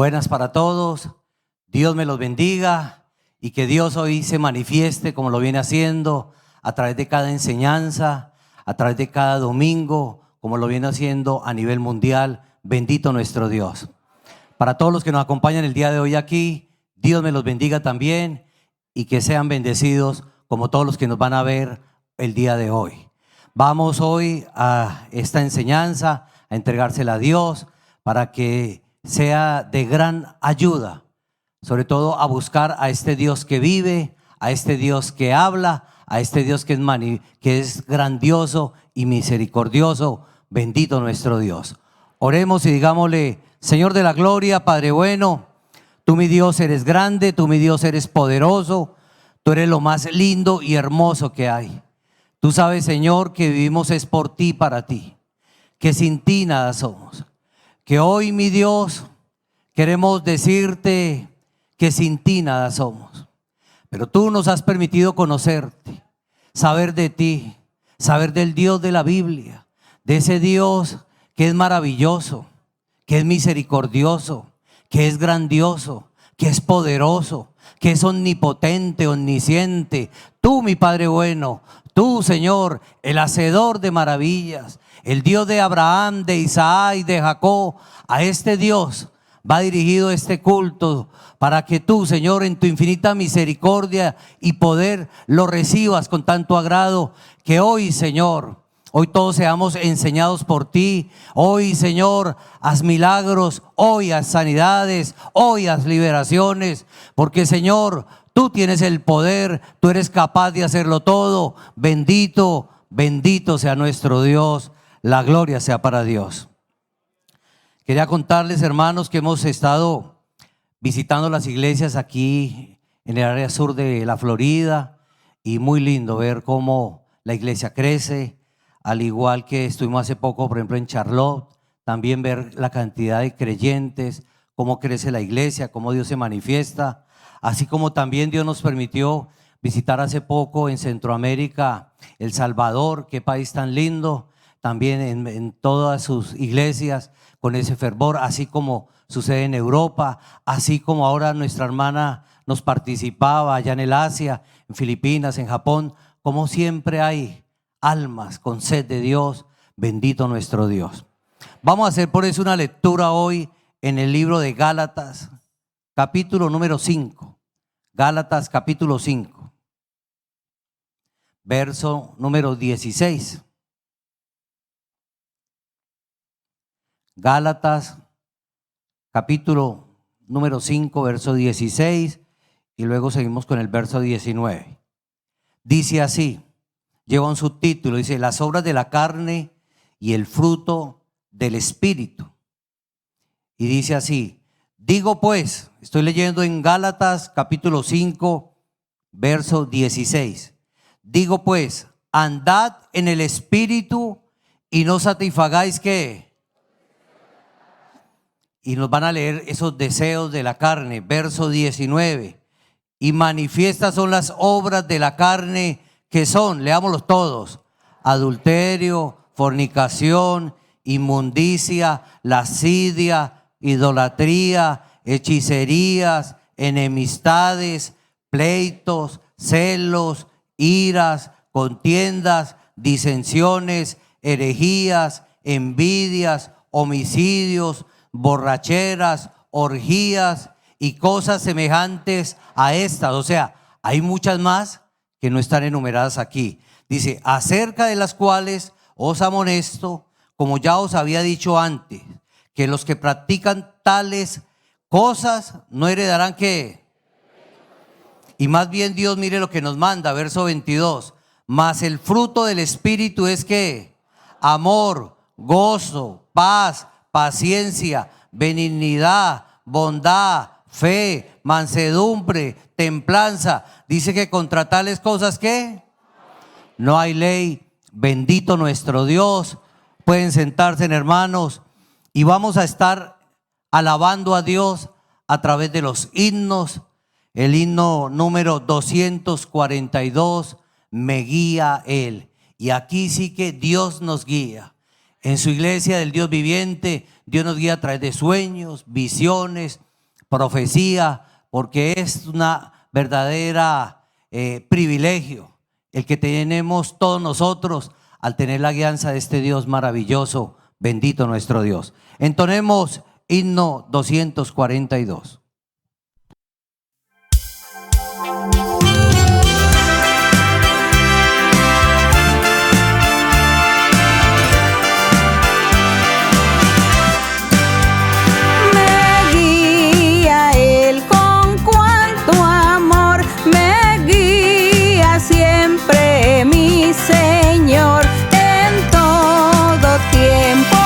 Buenas para todos, Dios me los bendiga y que Dios hoy se manifieste como lo viene haciendo a través de cada enseñanza, a través de cada domingo, como lo viene haciendo a nivel mundial. Bendito nuestro Dios. Para todos los que nos acompañan el día de hoy aquí, Dios me los bendiga también y que sean bendecidos como todos los que nos van a ver el día de hoy. Vamos hoy a esta enseñanza, a entregársela a Dios para que sea de gran ayuda, sobre todo a buscar a este Dios que vive, a este Dios que habla, a este Dios que es grandioso y misericordioso. Bendito nuestro Dios. Oremos y digámosle: Señor de la gloria, Padre bueno, tú mi Dios eres grande, tú mi Dios eres poderoso, tú eres lo más lindo y hermoso que hay. Tú sabes, Señor, que vivimos es por ti, para ti, que sin ti nada somos. Que hoy, mi Dios, queremos decirte que sin ti nada somos. Pero tú nos has permitido conocerte, saber de ti, saber del Dios de la Biblia, de ese Dios que es maravilloso, que es misericordioso, que es grandioso, que es poderoso, que es omnipotente, omnisciente. Tú, mi Padre bueno, tú, Señor, el hacedor de maravillas, el Dios de Abraham, de Isaac y de Jacob. A este Dios va dirigido este culto para que tú, Señor, en tu infinita misericordia y poder lo recibas con tanto agrado. Que hoy, Señor, hoy todos seamos enseñados por ti. Hoy, Señor, haz milagros, hoy haz sanidades, hoy haz liberaciones, porque, Señor, tú tienes el poder, tú eres capaz de hacerlo todo. Bendito, bendito sea nuestro Dios, la gloria sea para Dios. Quería contarles, hermanos, que hemos estado visitando las iglesias aquí en el área sur de la Florida, y muy lindo ver cómo la iglesia crece, al igual que estuvimos hace poco, por ejemplo, en Charlotte. También ver la cantidad de creyentes, cómo crece la iglesia, cómo Dios se manifiesta, así como también Dios nos permitió visitar hace poco en Centroamérica, El Salvador. Qué país tan lindo, también en todas sus iglesias con ese fervor, así como sucede en Europa, así como ahora nuestra hermana nos participaba allá en el Asia, en Filipinas, en Japón. Como siempre hay almas con sed de Dios. Bendito nuestro Dios. Vamos a hacer por eso una lectura hoy en el libro de Gálatas, capítulo número 5. Gálatas capítulo 5, verso número 16. Gálatas capítulo número 5, verso 16, y luego seguimos con el verso 19. Dice así, lleva un subtítulo, dice: las obras de la carne y el fruto del Espíritu. Y dice así: digo pues, estoy leyendo en Gálatas capítulo 5, verso 16. Digo pues, andad en el Espíritu y no satisfagáis ¿qué? Y nos van a leer esos deseos de la carne. Verso 19. Y manifiestas son las obras de la carne, que son, leámoslos todos: adulterio, fornicación, inmundicia, lascivia, idolatría, hechicerías, enemistades, pleitos, celos, iras, contiendas, disensiones, herejías, envidias, homicidios, borracheras, orgías y cosas semejantes a estas. O sea, hay muchas más que no están enumeradas aquí. Dice: acerca de las cuales os amonesto, como ya os había dicho antes, que los que practican tales cosas no heredarán ¿qué? Y más bien Dios, mire lo que nos manda, verso 22. Mas el fruto del Espíritu es ¿qué? Amor, gozo, paz, paciencia, benignidad, bondad, fe, mansedumbre, templanza. Dice que contra tales cosas ¿qué? No hay ley. Bendito nuestro Dios. Pueden sentarse, hermanos, y vamos a estar alabando a Dios a través de los himnos. El himno número 242, me guía Él. Y aquí sí que Dios nos guía. En su iglesia del Dios viviente, Dios nos guía a través de sueños, visiones, profecía, porque es una verdadera privilegio el que tenemos todos nosotros al tener la guianza de este Dios maravilloso. Bendito nuestro Dios. Entonemos himno 242. Señor, en todo tiempo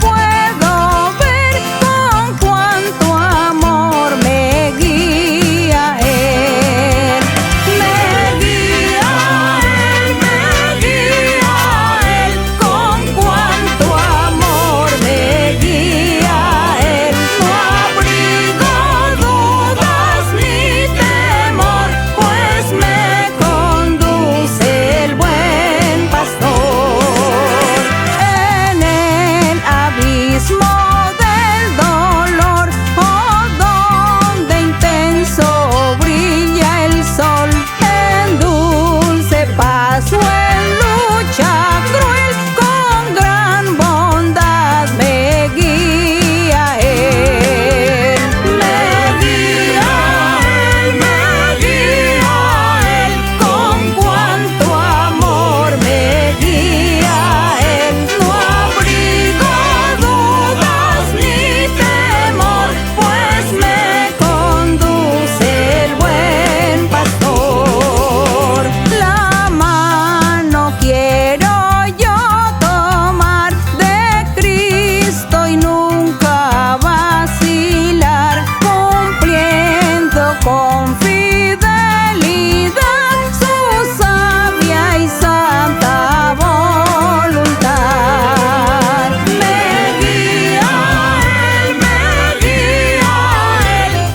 puedo ver con cuánto amor me guía Él. Me guía Él, con cuánto amor me guía Él. No abrigo dudas ni temor, pues me conduce el buen en el abismo del dolor, oh, donde intenso brilla el sol, en dulce paz o en lucha cruel, con gran bondad me guía Él. Me guía Él, con cuánto amor me guía Él. No abrigo dudas ni temor, pues me conduce el buen pastor. La mano quiero yo tomar de Cristo y nunca vacilar, cumpliendo con fidelidad su sabia y santa voluntad. Me guía Él,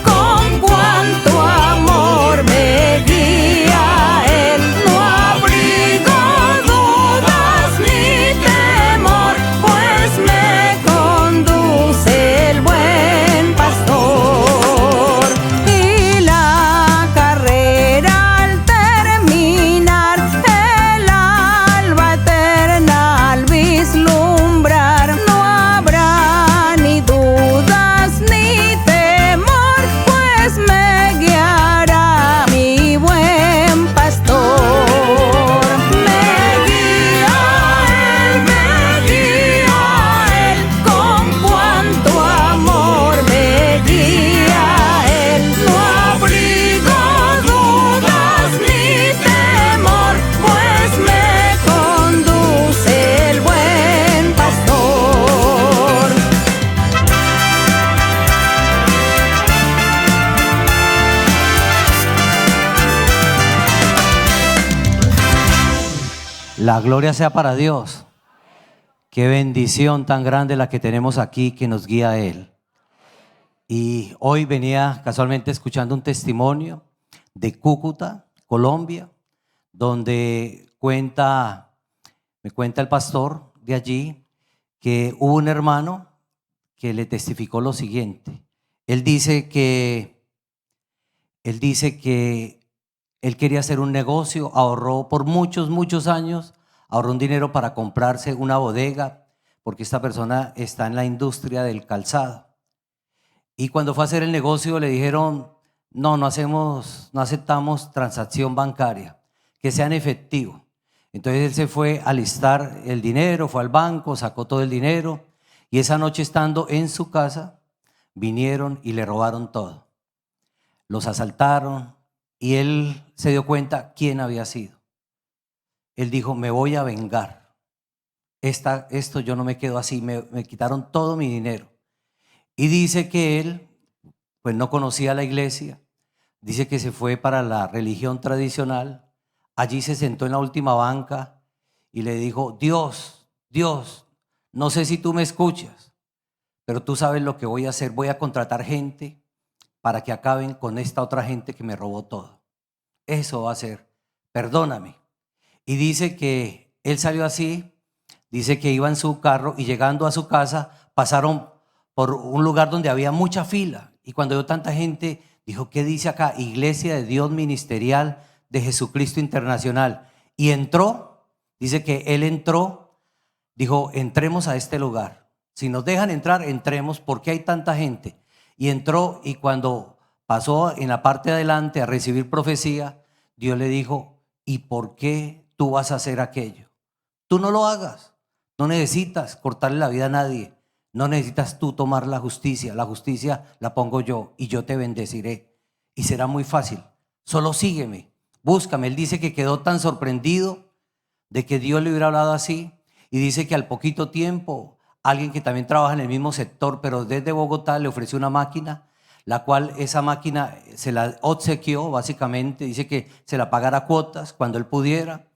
con cuánto amor me guía Él. No abrigo dudas ni temor, pues me conduce el buen pastor. Y la carrera al terminar, el alba eterna al vislumbrar, no habrá ni dudas ni temor, pues me guiará mi buen pastor. Me guía Él, con cuánto amor me guía Él. No abrigo dudas ni temor, pues me conduce el buen pastor. La gloria sea para Dios. Qué bendición tan grande la que tenemos aquí, que nos guía a Él. Y hoy venía casualmente escuchando un testimonio de Cúcuta, Colombia, donde me cuenta el pastor de allí que hubo un hermano que le testificó lo siguiente. Él dice que él quería hacer un negocio, ahorró por muchos años, ahorró un dinero para comprarse una bodega, porque esta persona está en la industria del calzado. Y cuando fue a hacer el negocio le dijeron, no aceptamos transacción bancaria, que sea en efectivo. Entonces él se fue a alistar el dinero, fue al banco, sacó todo el dinero, y esa noche, estando en su casa, vinieron y le robaron todo. Los asaltaron y él se dio cuenta quién había sido. Él dijo, me voy a vengar. Esto yo no me quedo así, me quitaron todo mi dinero. Y dice que él, pues no conocía la iglesia, dice que se fue para la religión tradicional, allí se sentó en la última banca y le dijo, Dios, no sé si tú me escuchas, pero tú sabes lo que voy a hacer, voy a contratar gente para que acaben con esta otra gente que me robó todo. Eso va a ser, perdóname. Y dice que él salió así, dice que iba en su carro y llegando a su casa pasaron por un lugar donde había mucha fila Y cuando vio tanta gente, dijo, ¿qué dice acá? Iglesia de Dios Ministerial de Jesucristo Internacional. Y entró, dice que él entró, dijo, entremos a este lugar. Si nos dejan entrar, entremos, porque hay tanta gente. Y entró, y cuando pasó en la parte de adelante a recibir profecía, Dios le dijo, ¿y por qué tú vas a hacer aquello? Tú no lo hagas. No necesitas cortarle la vida a nadie. No necesitas tú tomar la justicia la pongo yo y yo te bendeciré. Y será muy fácil. Solo sígueme, búscame. Él dice que quedó tan sorprendido de que Dios le hubiera hablado así. Y dice que al poquito tiempo, alguien que también trabaja en el mismo sector, pero desde Bogotá, le ofreció una máquina, la cual esa máquina se la obsequió básicamente. Dice que se la pagara a cuotas cuando él pudiera.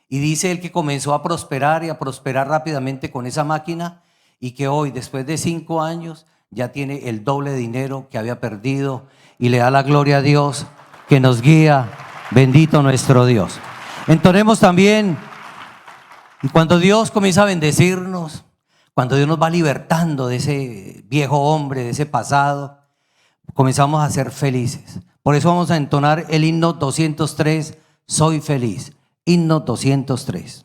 Y dice él que comenzó a prosperar y a prosperar rápidamente con esa máquina, y que hoy, después de 5 años, ya tiene el doble de dinero que había perdido, y le da la gloria a Dios que nos guía. Bendito nuestro Dios. Entonemos también, y cuando Dios comienza a bendecirnos, cuando Dios nos va libertando de ese viejo hombre, de ese pasado, comenzamos a ser felices. Por eso vamos a entonar el himno 203, Soy feliz. Himno 203.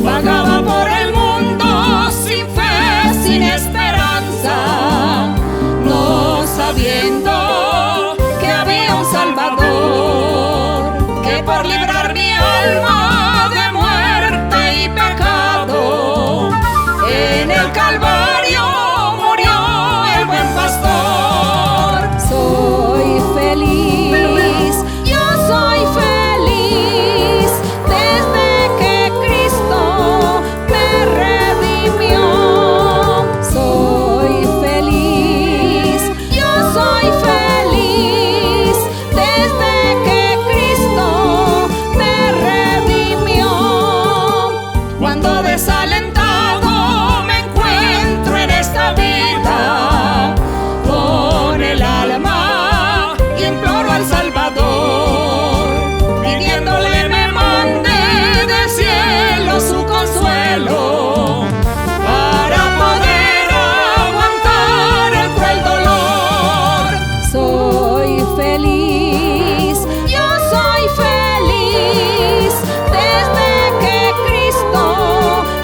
Vagaba por el mundo sin fe, sin esperanza, no sabiendo que había un Salvador, que por librar mi alma de muerte y pecado, en el Calvario murió el buen pastor. Soy feliz, yo soy feliz, desde que Cristo me redimió. Soy feliz, yo soy feliz, desde que Cristo me redimió. Cuando desalentado me encuentro en esta vida, con el alma imploro al Salvador, pidiéndole me mande del cielo su consuelo, para poder aguantar el cruel dolor. Soy feliz, yo soy feliz, desde que Cristo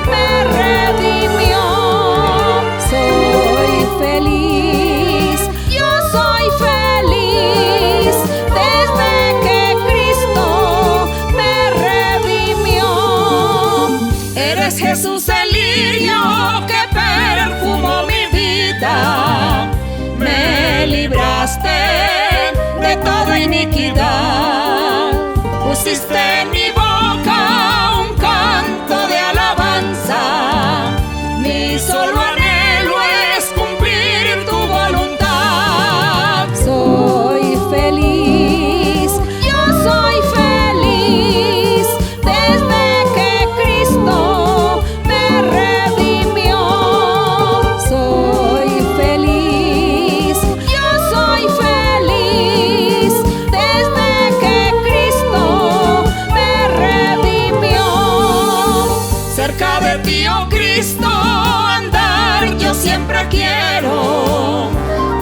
me redimió. Soy feliz, yo soy feliz, desde que Cristo me redimió. Eres Jesús el lirio que perfumó mi vida, me libraste de toda iniquidad, pusiste en mi boca un canto de alabanza, mi solo anhelo es cumplir tu voluntad. Soy feliz, yo soy feliz, desde que Cristo me redimió. Soy feliz, yo soy feliz, desde que Cristo me redimió. Cerca de ti, oh Cristo, andar yo siempre quiero.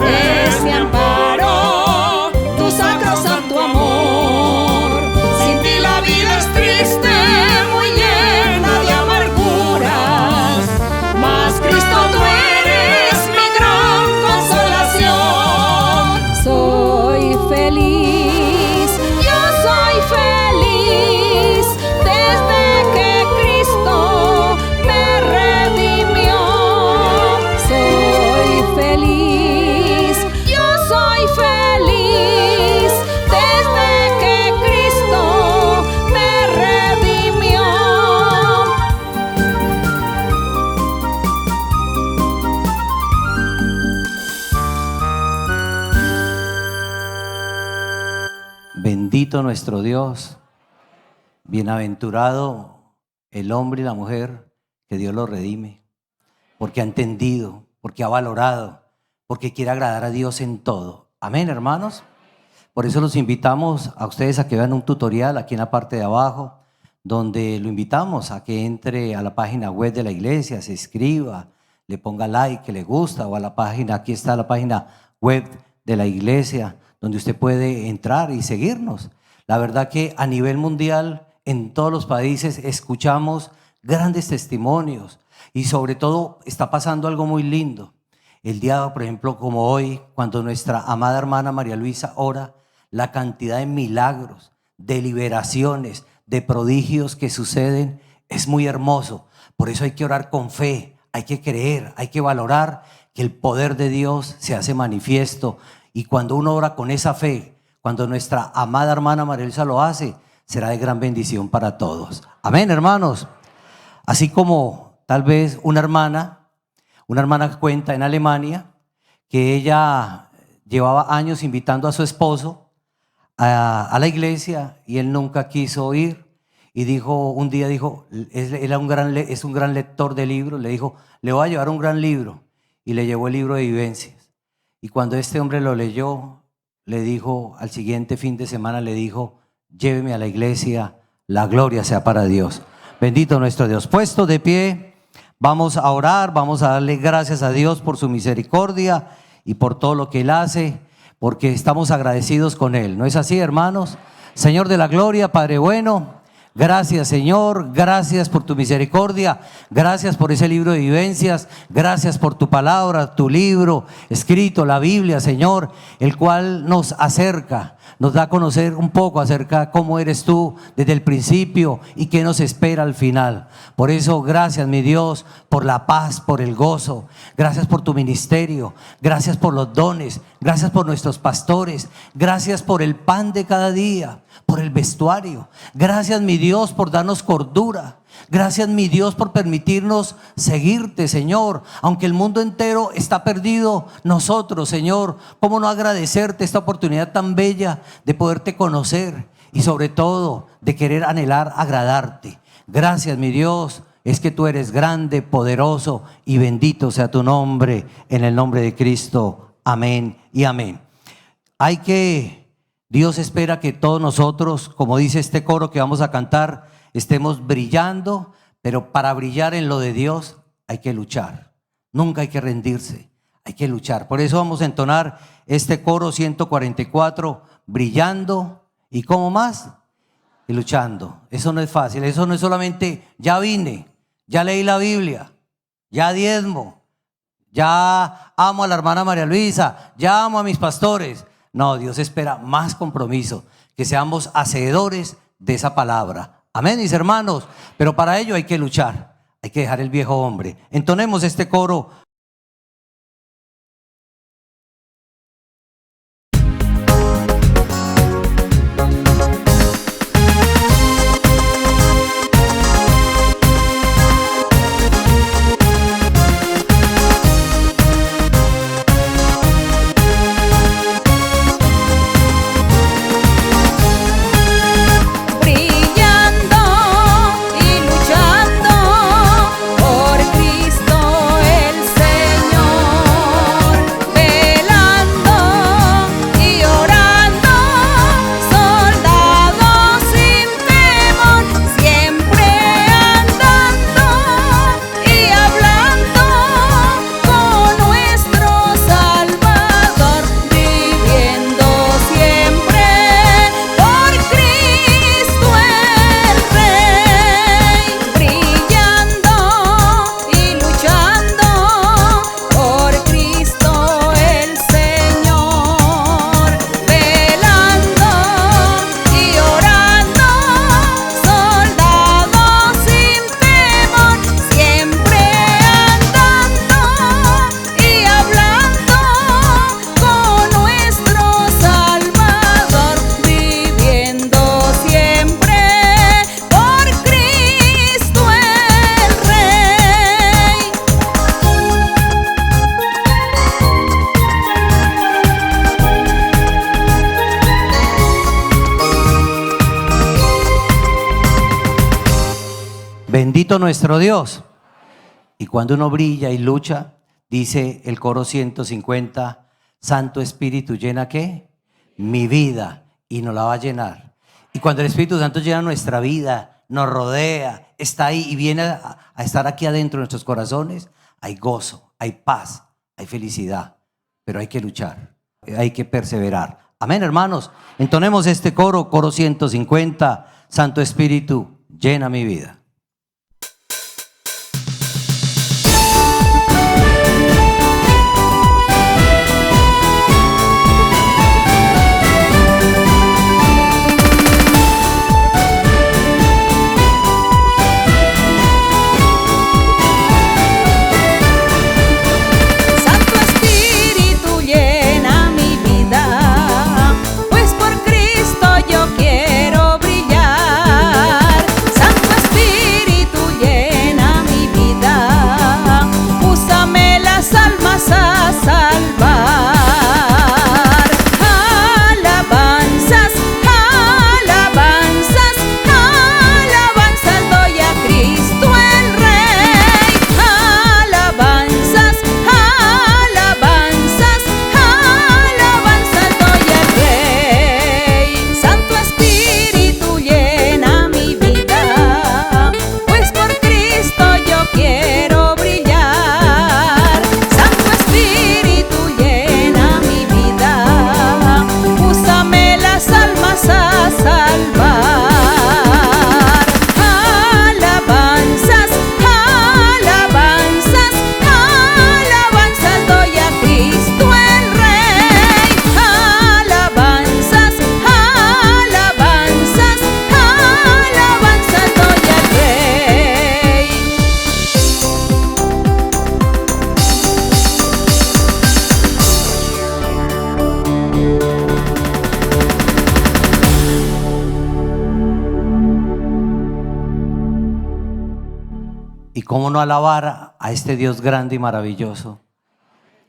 Es mi amparo, tu sacrosanto amor. Sin ti la vida es triste, muy llena de amarguras, mas Cristo tú eres mi gran consolación. Soy feliz, yo soy feliz, desde que Cristo me redimió. Soy feliz. Bendito nuestro Dios. Bienaventurado el hombre y la mujer que Dios los redime, porque ha entendido, porque ha valorado, porque quiere agradar a Dios en todo. Amén, hermanos. Por eso los invitamos a ustedes a que vean un tutorial aquí en la parte de abajo, donde lo invitamos a que entre a la página web de la iglesia, se inscriba, le ponga like, que le gusta, o a la página, aquí está la página web de la iglesia, donde usted puede entrar y seguirnos. La verdad que a nivel mundial, en todos los países, escuchamos grandes testimonios y sobre todo está pasando algo muy lindo. El día, por ejemplo, como hoy, cuando nuestra amada hermana María Luisa ora, la cantidad de milagros, de liberaciones, de prodigios que suceden es muy hermoso. Por eso hay que orar con fe, hay que creer, hay que valorar que el poder de Dios se hace manifiesto. Y cuando uno ora con esa fe, cuando nuestra amada hermana María Luisa lo hace, será de gran bendición para todos. Amén, hermanos. Así como tal vez una hermana cuenta en Alemania que ella llevaba años invitando a su esposo a la iglesia y él nunca quiso ir. Y un día dijo, es un gran lector de libros, le dijo, le voy a llevar un gran libro. Y le llevó el libro de vivencias. Y cuando este hombre lo leyó, le dijo, al siguiente fin de semana le dijo, lléveme a la iglesia, la gloria sea para Dios. Bendito nuestro Dios. Puesto de pie, vamos a orar, vamos a darle gracias a Dios por su misericordia y por todo lo que Él hace, porque estamos agradecidos con Él. ¿No es así, hermanos? Señor de la gloria, Padre bueno, gracias, Señor, gracias por tu misericordia, gracias por ese libro de vivencias, gracias por tu palabra, tu libro escrito, la Biblia, Señor, el cual nos acerca, nos da a conocer un poco acerca de cómo eres tú desde el principio y qué nos espera al final. Por eso, gracias, mi Dios, por la paz, por el gozo, gracias por tu ministerio, gracias por los dones, gracias por nuestros pastores, gracias por el pan de cada día, por el vestuario. Gracias, mi Dios, por darnos cordura. Gracias, mi Dios, por permitirnos seguirte, Señor. Aunque el mundo entero está perdido, nosotros, Señor, ¿cómo no agradecerte esta oportunidad tan bella de poderte conocer y sobre todo de querer anhelar agradarte? Gracias, mi Dios, es que tú eres grande, poderoso y bendito sea tu nombre, en el nombre de Cristo. Amén y amén. Dios espera que todos nosotros, como dice este coro que vamos a cantar, estemos brillando, pero para brillar en lo de Dios hay que luchar. Nunca hay que rendirse, hay que luchar. Por eso vamos a entonar este coro 144, brillando y ¿cómo más? Y luchando. Eso no es fácil, eso no es solamente ya vine, ya leí la Biblia, ya diezmo, ya amo a la hermana María Luisa, ya amo a mis pastores. No, Dios espera más compromiso, que seamos hacedores de esa palabra. Amén, mis hermanos. Pero para ello hay que luchar, hay que dejar el viejo hombre. Entonemos este coro. Brillando y luchando por Cristo el Señor. Bendito nuestro Dios. Y cuando uno brilla y lucha, dice el coro 150, Santo Espíritu llena ¿qué? Mi vida, y nos la va a llenar. Y cuando el Espíritu Santo llena nuestra vida, nos rodea, está ahí y viene a estar aquí adentro de nuestros corazones, hay gozo, hay paz, hay felicidad, pero hay que luchar, hay que perseverar. Amén, hermanos. Entonemos este coro, coro 150, Santo Espíritu llena mi vida. Santo Espíritu llena mi vida, pues por Cristo yo quiero brillar. Santo Espíritu llena mi vida, úsame las almas a salvar. Alabanzas, alabanzas, alabanzas doy a Cristo el Rey. Alabanzas, alabanzas, alabanzas doy al Rey. Santo Espíritu llena mi vida, pues por Cristo yo quiero brillar. Santo Espíritu llena mi vida, úsame las almas a salvar. Alabanzas, alabanzas, alabanzas doy a Cristo el Rey. Alabanzas, alabanzas, alabanzas doy al Rey. Y cómo no alabar a este Dios grande y maravilloso,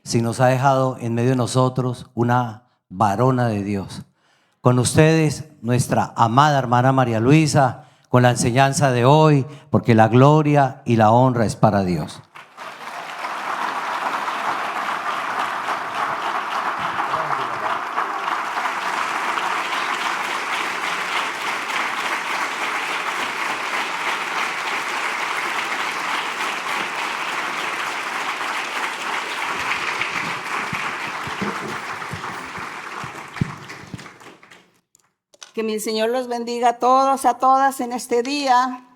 si nos ha dejado en medio de nosotros una varona de Dios. Con ustedes, nuestra amada hermana María Luisa, con la enseñanza de hoy, porque la gloria y la honra es para Dios. Que mi Señor los bendiga a todos, a todas en este día.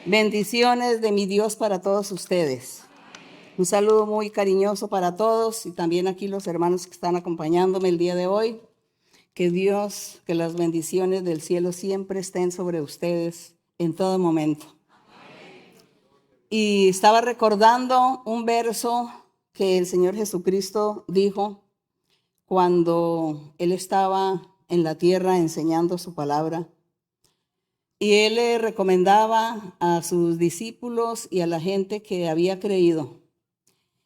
Bendiciones de mi Dios para todos ustedes. Un saludo muy cariñoso para todos y también aquí los hermanos que están acompañándome el día de hoy. Que Dios, que las bendiciones del cielo siempre estén sobre ustedes en todo momento. Y estaba recordando un verso que el Señor Jesucristo dijo cuando Él estaba en la tierra enseñando su palabra. Y Él le recomendaba a sus discípulos y a la gente que había creído.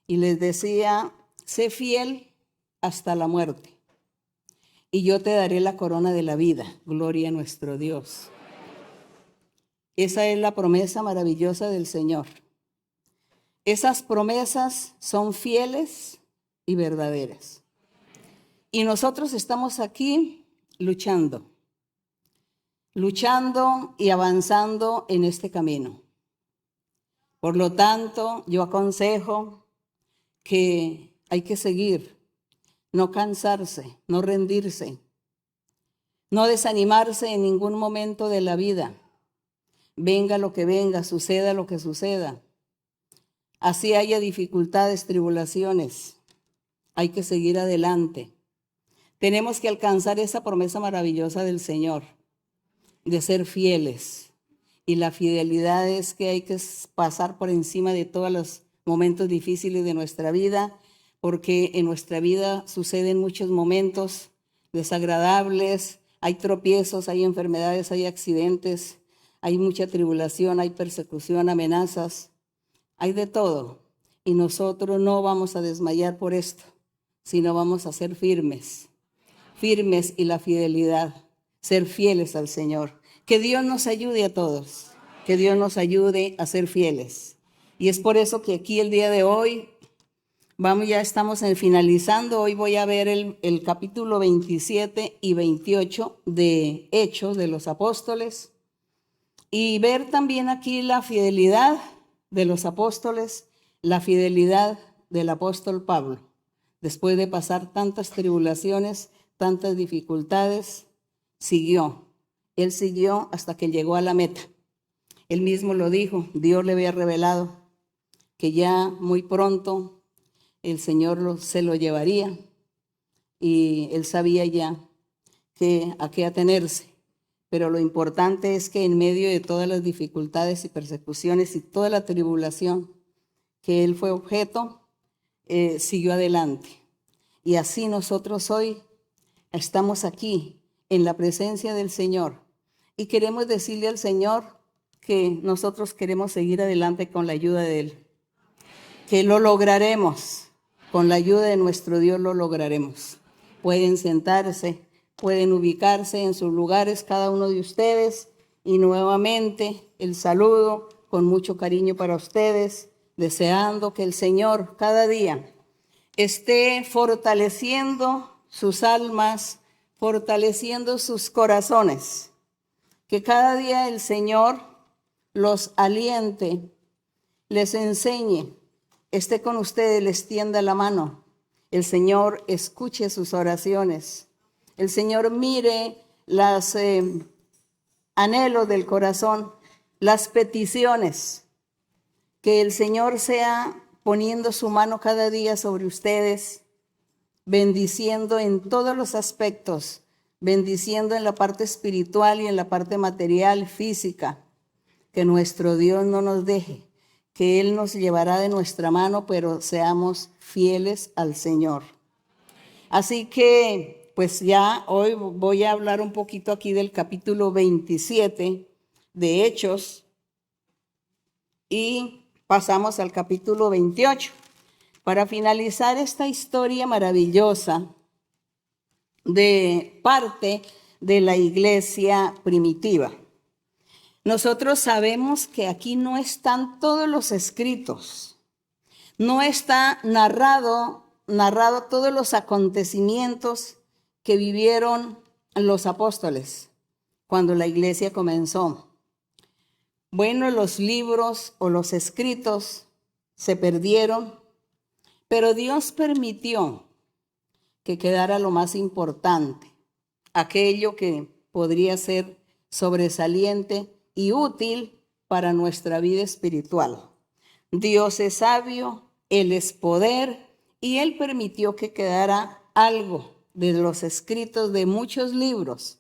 Y les decía, sé fiel hasta la muerte. Y yo te daré la corona de la vida. Gloria a nuestro Dios. Esa es la promesa maravillosa del Señor. Esas promesas son fieles y verdaderas. Y nosotros estamos aquí luchando y avanzando en este camino. Por lo tanto, yo aconsejo que hay que seguir, no cansarse, no rendirse, no desanimarse en ningún momento de la vida. Venga lo que venga, suceda lo que suceda. Así haya dificultades, tribulaciones, hay que seguir adelante. Tenemos que alcanzar esa promesa maravillosa del Señor, de ser fieles. Y la fidelidad es que hay que pasar por encima de todos los momentos difíciles de nuestra vida, porque en nuestra vida suceden muchos momentos desagradables, hay tropiezos, hay enfermedades, hay accidentes, hay mucha tribulación, hay persecución, amenazas, hay de todo. Y nosotros no vamos a desmayar por esto, sino vamos a ser firmes. Firmes y la fidelidad, ser fieles al Señor. Que Dios nos ayude a todos. que Dios nos ayude a ser fieles. Y es por eso que aquí el día de hoy, ya estamos finalizando. Hoy voy a ver el capítulo 27 y 28 de Hechos de los Apóstoles y ver también aquí la fidelidad de los apóstoles, la fidelidad del apóstol Pablo. Después de pasar tantas tribulaciones, tantas dificultades, Él siguió hasta que llegó a la meta. Él mismo lo dijo, Dios le había revelado que ya muy pronto el Señor se lo llevaría y él sabía ya a qué atenerse. Pero lo importante es que en medio de todas las dificultades y persecuciones y toda la tribulación que él fue objeto, siguió adelante. Y así nosotros hoy estamos aquí en la presencia del Señor y queremos decirle al Señor que nosotros queremos seguir adelante con la ayuda de Él, que lo lograremos. Con la ayuda de nuestro Dios lo lograremos. Pueden sentarse, pueden ubicarse en sus lugares cada uno de ustedes y nuevamente el saludo con mucho cariño para ustedes, deseando que el Señor cada día esté fortaleciendo sus almas, fortaleciendo sus corazones, que cada día el Señor los aliente, les enseñe, esté con ustedes, les tienda la mano. El Señor escuche sus oraciones. El Señor mire los anhelos del corazón, las peticiones. Que el Señor sea poniendo su mano cada día sobre ustedes, bendiciendo en todos los aspectos, bendiciendo en la parte espiritual y en la parte material, física. Que nuestro Dios no nos deje, que Él nos llevará de nuestra mano, pero seamos fieles al Señor. Así que, pues ya hoy voy a hablar un poquito aquí del capítulo 27 de Hechos y pasamos al capítulo 28 para finalizar esta historia maravillosa de parte de la iglesia primitiva. Nosotros sabemos que aquí no están todos los escritos, no está narrado todos los acontecimientos que vivieron los apóstoles cuando la iglesia comenzó. Bueno, los libros o los escritos se perdieron, pero Dios permitió que quedara lo más importante, aquello que podría ser sobresaliente y útil para nuestra vida espiritual. Dios es sabio, Él es poder y Él permitió que quedara algo de los escritos de muchos libros.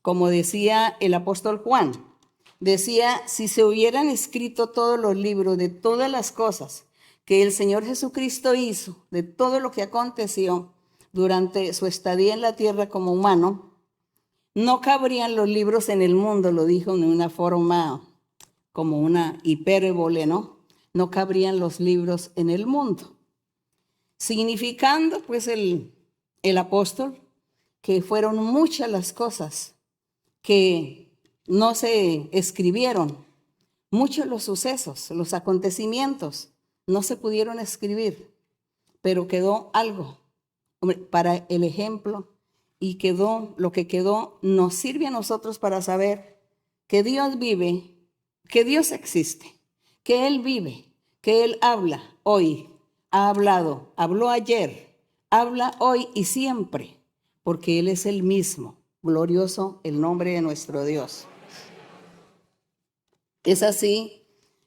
Como decía el apóstol Juan, decía, si se hubieran escrito todos los libros de todas las cosas que el Señor Jesucristo hizo, de todo lo que aconteció durante su estadía en la tierra como humano, no cabrían los libros en el mundo, lo dijo en una forma como una hipérbole, ¿no? No cabrían los libros en el mundo. Significando, pues, el apóstol, que fueron muchas las cosas que no se escribieron, muchos los sucesos, los acontecimientos, no se pudieron escribir, pero quedó algo para el ejemplo. Y lo que quedó nos sirve a nosotros para saber que Dios vive, que Dios existe, que Él vive, que Él habla hoy, ha hablado, habló ayer, habla hoy y siempre, porque Él es el mismo. Glorioso el nombre de nuestro Dios. Es así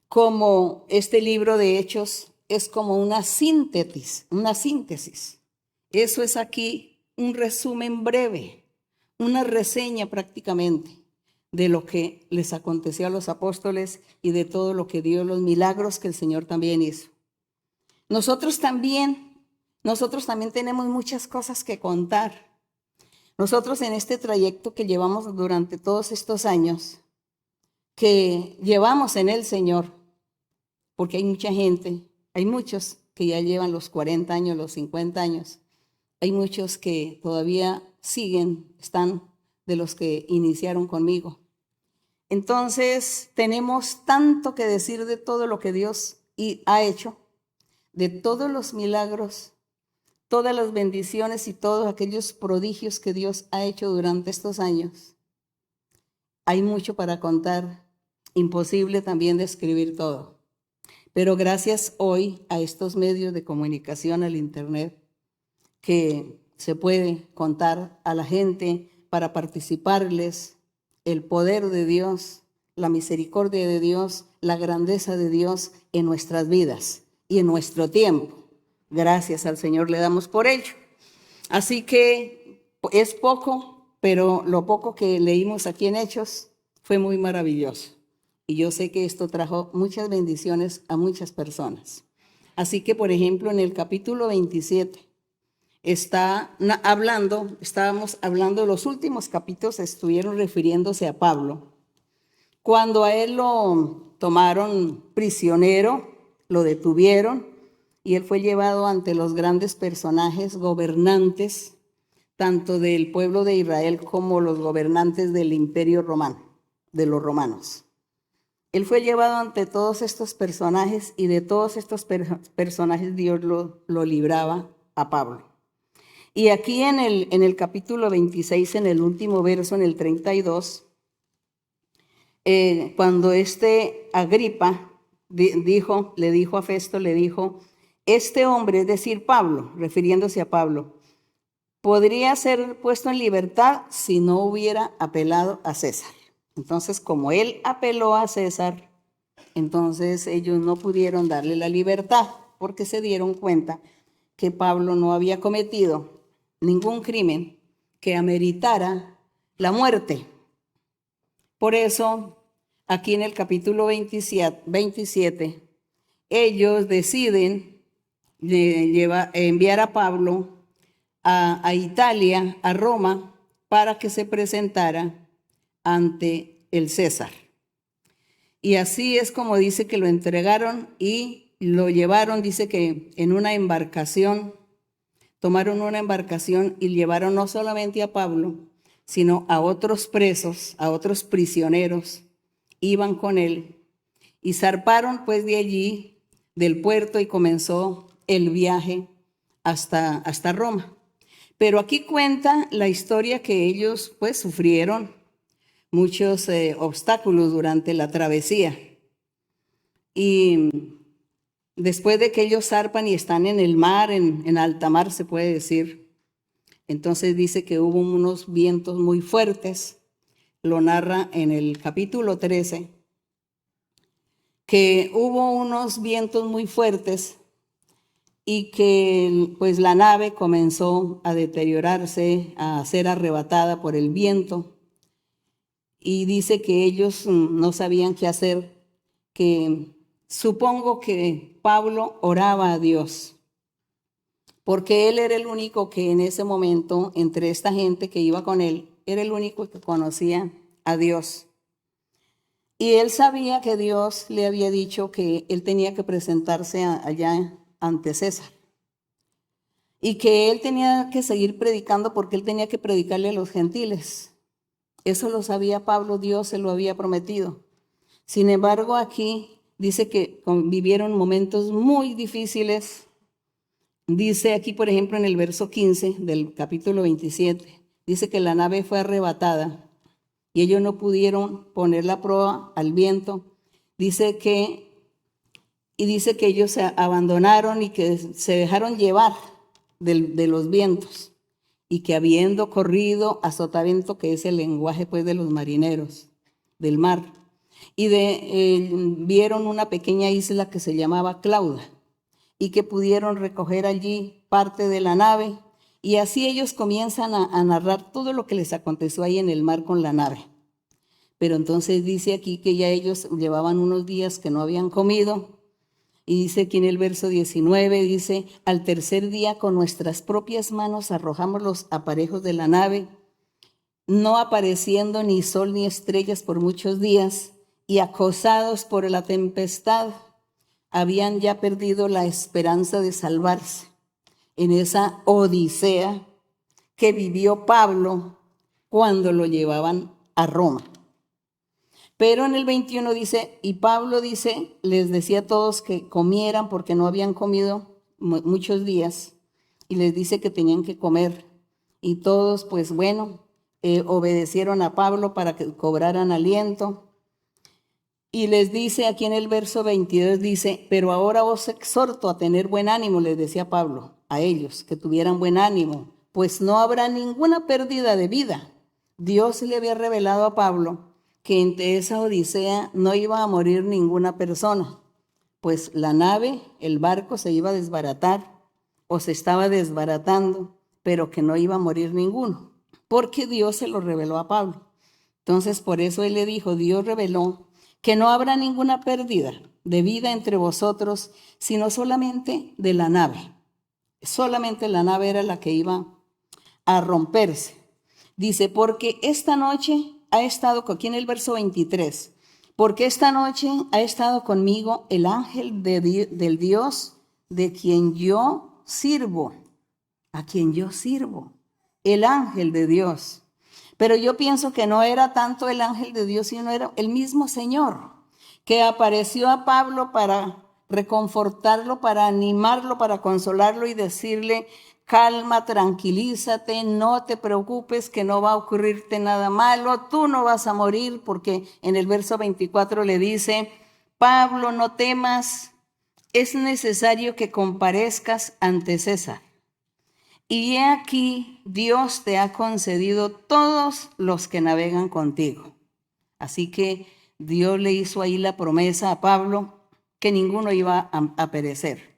como este libro de Hechos es como una síntesis. Eso es aquí un resumen breve, una reseña prácticamente de lo que les aconteció a los apóstoles y de todo lo que dio, los milagros que el Señor también hizo. Nosotros también tenemos muchas cosas que contar. Nosotros en este trayecto que llevamos durante todos estos años, que llevamos en el Señor, porque hay mucha gente, hay muchos que ya llevan los 40 años, los 50 años, hay muchos que todavía están de los que iniciaron conmigo. Entonces, tenemos tanto que decir de todo lo que Dios ha hecho, de todos los milagros, todas las bendiciones y todos aquellos prodigios que Dios ha hecho durante estos años. Hay mucho para contar, imposible también describir todo. Pero gracias hoy a estos medios de comunicación, al internet, que se puede contar a la gente para participarles el poder de Dios, la misericordia de Dios, la grandeza de Dios en nuestras vidas y en nuestro tiempo. Gracias al Señor le damos por ello. Así que es poco, pero lo poco que leímos aquí en Hechos fue muy maravilloso. Y yo sé que esto trajo muchas bendiciones a muchas personas. Así que, por ejemplo, en el capítulo 27 estábamos hablando, los últimos capítulos estuvieron refiriéndose a Pablo. Cuando a él lo tomaron prisionero, lo detuvieron y él fue llevado ante los grandes personajes gobernantes, tanto del pueblo de Israel como los gobernantes del imperio romano, de los romanos. Él fue llevado ante todos estos personajes y de todos estos personajes Dios lo libraba a Pablo. Y aquí en el capítulo 26, en el último verso, en el 32, cuando Agripa le dijo a Festo, este hombre, es decir, Pablo, refiriéndose a Pablo, podría ser puesto en libertad si no hubiera apelado a César. Entonces, como él apeló a César, entonces ellos no pudieron darle la libertad porque se dieron cuenta que Pablo no había cometido ningún crimen que ameritara la muerte. Por eso, aquí en el capítulo 27, ellos deciden enviar a Pablo a Italia, a Roma, para que se presentara ante el César. Y así es como dice que lo entregaron y lo llevaron, dice que en una embarcación, tomaron una embarcación y llevaron no solamente a Pablo, sino a otros presos, a otros prisioneros, iban con él y zarparon pues de allí, del puerto, y comenzó el viaje hasta Roma. Pero aquí cuenta la historia que ellos pues sufrieron muchos obstáculos durante la travesía. Y después de que ellos zarpan y están en el mar, en alta mar se puede decir, entonces dice que hubo unos vientos muy fuertes. Lo narra en el capítulo 13, que hubo unos vientos muy fuertes y que pues la nave comenzó a deteriorarse, a ser arrebatada por el viento. Y dice que ellos no sabían qué hacer, que supongo que Pablo oraba a Dios, porque él era el único que en ese momento, entre esta gente que iba con él, era el único que conocía a Dios. Y él sabía que Dios le había dicho que él tenía que presentarse allá ante César. Y que él tenía que seguir predicando porque él tenía que predicarle a los gentiles. Eso lo sabía Pablo, Dios se lo había prometido. Sin embargo, aquí dice que vivieron momentos muy difíciles. Dice aquí, por ejemplo, en el verso 15 del capítulo 27, dice que la nave fue arrebatada y ellos no pudieron poner la proa al viento. Dice que ellos se abandonaron y que se dejaron llevar de los vientos, y que habiendo corrido a sotavento, que es el lenguaje pues de los marineros del mar, y vieron una pequeña isla que se llamaba Clauda, y que pudieron recoger allí parte de la nave, y así ellos comienzan a narrar todo lo que les aconteció ahí en el mar con la nave. Pero entonces dice aquí que ya ellos llevaban unos días que no habían comido. Y dice aquí en el verso 19, dice, al tercer día con nuestras propias manos arrojamos los aparejos de la nave, no apareciendo ni sol ni estrellas por muchos días, y acosados por la tempestad, habían ya perdido la esperanza de salvarse en esa odisea que vivió Pablo cuando lo llevaban a Roma. Pero en el 21 dice, y Pablo dice, les decía a todos que comieran porque no habían comido muchos días, y les dice que tenían que comer. Y todos, pues bueno, obedecieron a Pablo para que cobraran aliento. Y les dice aquí en el verso 22, dice, pero ahora os exhorto a tener buen ánimo, les decía Pablo a ellos, que tuvieran buen ánimo, pues no habrá ninguna pérdida de vida. Dios le había revelado a Pablo que en esa odisea no iba a morir ninguna persona, pues la nave, el barco se iba a desbaratar o se estaba desbaratando, pero que no iba a morir ninguno, porque Dios se lo reveló a Pablo. Entonces, por eso él le dijo, Dios reveló que no habrá ninguna pérdida de vida entre vosotros, sino solamente de la nave. Solamente la nave era la que iba a romperse. Dice, porque esta noche ha estado, aquí en el verso 23, porque esta noche ha estado conmigo el ángel del Dios de quien yo sirvo, a quien yo sirvo, el ángel de Dios. Pero yo pienso que no era tanto el ángel de Dios, sino era el mismo Señor, que apareció a Pablo para reconfortarlo, para animarlo, para consolarlo y decirle, calma, tranquilízate, no te preocupes que no va a ocurrirte nada malo, tú no vas a morir, porque en el verso 24 le dice, Pablo, no temas, es necesario que comparezcas ante César. Y he aquí, Dios te ha concedido todos los que navegan contigo. Así que Dios le hizo ahí la promesa a Pablo que ninguno iba a perecer.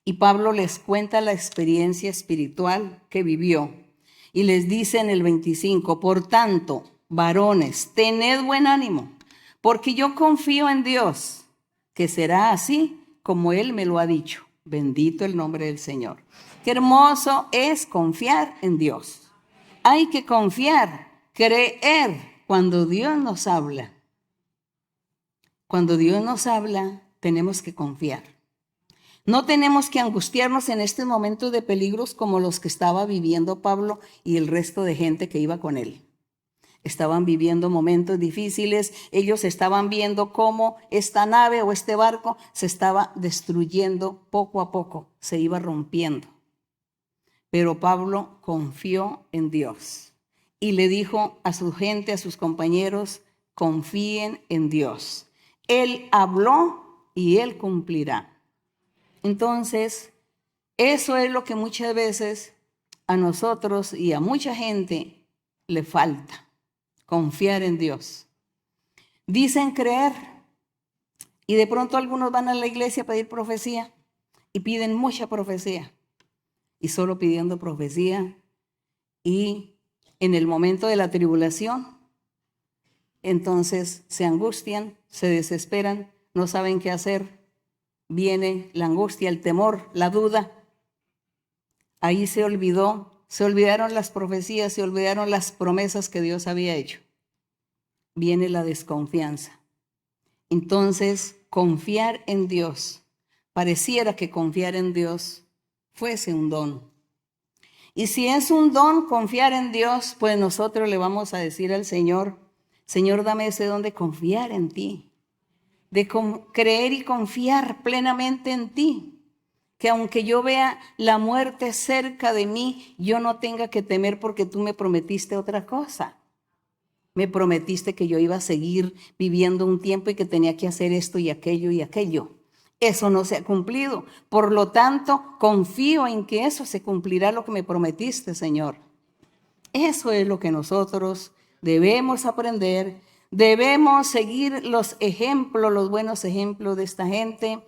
Y Pablo les cuenta la experiencia espiritual que vivió. Y les dice en el 25, por tanto, varones, tened buen ánimo, porque yo confío en Dios, que será así como Él me lo ha dicho. Bendito el nombre del Señor. Qué hermoso es confiar en Dios. Hay que confiar, creer cuando Dios nos habla. Cuando Dios nos habla, tenemos que confiar. No tenemos que angustiarnos en este momento de peligros como los que estaba viviendo Pablo y el resto de gente que iba con él. Estaban viviendo momentos difíciles, ellos estaban viendo cómo esta nave o este barco se estaba destruyendo poco a poco, se iba rompiendo. Pero Pablo confió en Dios y le dijo a su gente, a sus compañeros, confíen en Dios. Él habló y Él cumplirá. Entonces, eso es lo que muchas veces a nosotros y a mucha gente le falta, confiar en Dios. Dicen creer y de pronto algunos van a la iglesia a pedir profecía y piden mucha profecía y solo pidiendo profecía y en el momento de la tribulación, entonces se angustian, se desesperan, no saben qué hacer. Viene la angustia, el temor, la duda. Ahí se olvidaron las profecías, se olvidaron las promesas que Dios había hecho. Viene la desconfianza. Entonces, confiar en Dios, pareciera que confiar en Dios fuese un don. Y si es un don confiar en Dios, pues nosotros le vamos a decir al Señor, Señor, dame ese don de confiar en ti. De creer y confiar plenamente en ti, que aunque yo vea la muerte cerca de mí, yo no tenga que temer porque tú me prometiste otra cosa. Me prometiste que yo iba a seguir viviendo un tiempo y que tenía que hacer esto y aquello y aquello. Eso no se ha cumplido. Por lo tanto, confío en que eso se cumplirá lo que me prometiste, Señor. Eso es lo que nosotros debemos aprender. Debemos seguir los ejemplos, los buenos ejemplos de esta gente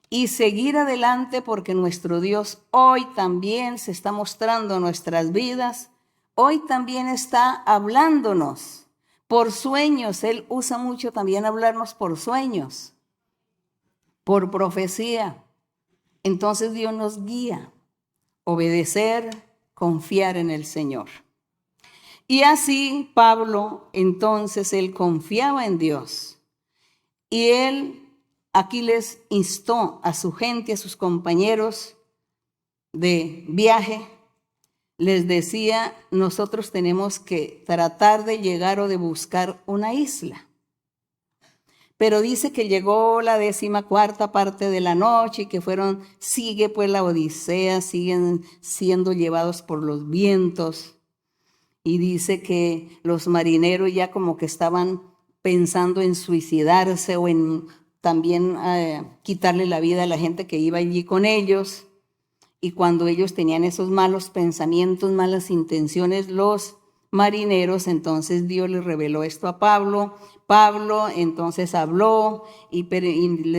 y seguir adelante porque nuestro Dios hoy también se está mostrando en nuestras vidas. Hoy también está hablándonos por sueños. Él usa mucho también hablarnos por sueños, por profecía. Entonces Dios nos guía, obedecer, confiar en el Señor. Y así Pablo, entonces, él confiaba en Dios. Y él aquí les instó a su gente, a sus compañeros de viaje, les decía, nosotros tenemos que tratar de llegar o de buscar una isla. Pero dice que llegó la 14ª parte de la noche y que sigue pues la odisea, siguen siendo llevados por los vientos. Y dice que los marineros ya como que estaban pensando en suicidarse o en también quitarle la vida a la gente que iba allí con ellos. Y cuando ellos tenían esos malos pensamientos, malas intenciones, los marineros, entonces Dios les reveló esto a Pablo. Pablo entonces habló y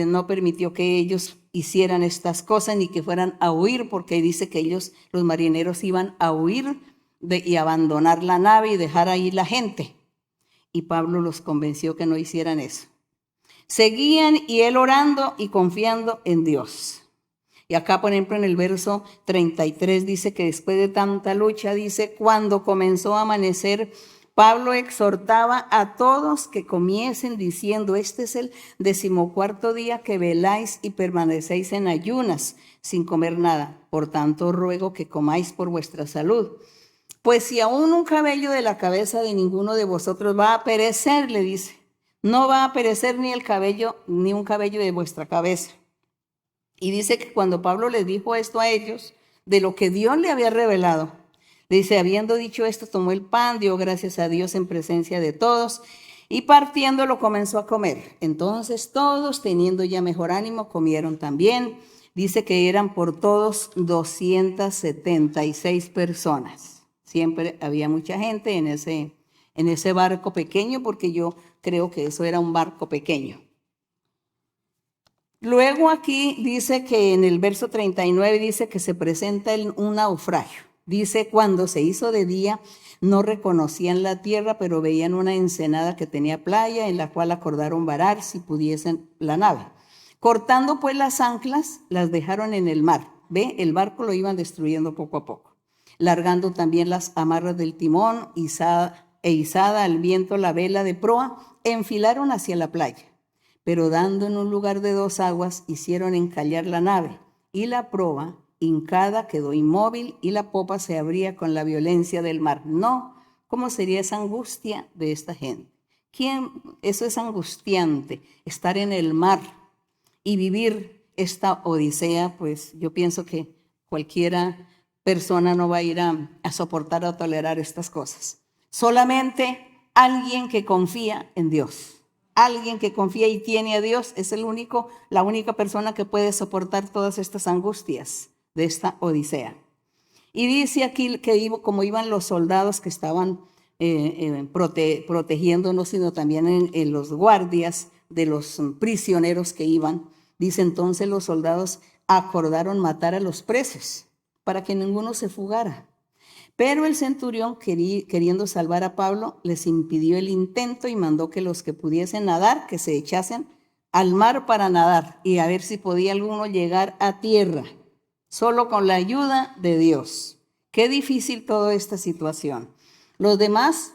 no permitió que ellos hicieran estas cosas ni que fueran a huir, porque dice que ellos, los marineros, iban a huir y abandonar la nave y dejar ahí la gente. Y Pablo los convenció que no hicieran eso. Seguían y él orando y confiando en Dios. Y acá, por ejemplo, en el verso 33 dice que después de tanta lucha, dice, cuando comenzó a amanecer, Pablo exhortaba a todos que comiesen diciendo, este es el 14º día que veláis y permanecéis en ayunas sin comer nada. Por tanto, ruego que comáis por vuestra salud. Pues si aún un cabello de la cabeza de ninguno de vosotros va a perecer, le dice, no va a perecer ni un cabello de vuestra cabeza. Y dice que cuando Pablo les dijo esto a ellos, de lo que Dios le había revelado, dice, habiendo dicho esto, tomó el pan, dio gracias a Dios en presencia de todos, y partiéndolo comenzó a comer. Entonces todos, teniendo ya mejor ánimo, comieron también. Dice que eran por todos 276 personas. Siempre había mucha gente en ese barco pequeño, porque yo creo que eso era un barco pequeño. Luego aquí dice que en el verso 39 dice que se presenta un naufragio. Dice, cuando se hizo de día, no reconocían la tierra, pero veían una ensenada que tenía playa, en la cual acordaron varar si pudiesen la nave. Cortando pues las anclas, las dejaron en el mar. Ve, el barco lo iban destruyendo poco a poco. Largando también las amarras del timón, izada al viento la vela de proa, enfilaron hacia la playa. Pero dando en un lugar de 2 aguas, hicieron encallar la nave, y la proa, hincada, quedó inmóvil, y la popa se abría con la violencia del mar. No, ¿cómo sería esa angustia de esta gente? Eso es angustiante, estar en el mar y vivir esta odisea, pues yo pienso que cualquiera persona no va a ir a soportar o tolerar estas cosas. Solamente alguien que confía en Dios. Alguien que confía y tiene a Dios es la única persona que puede soportar todas estas angustias de esta odisea. Y dice aquí que como iban los soldados que estaban protegiéndonos, sino también en los guardias de los prisioneros que iban. Dice, entonces los soldados acordaron matar a los presos para que ninguno se fugara. Pero el centurión, queriendo salvar a Pablo, les impidió el intento y mandó que los que pudiesen nadar, que se echasen al mar para nadar y a ver si podía alguno llegar a tierra, solo con la ayuda de Dios. Qué difícil toda esta situación. Los demás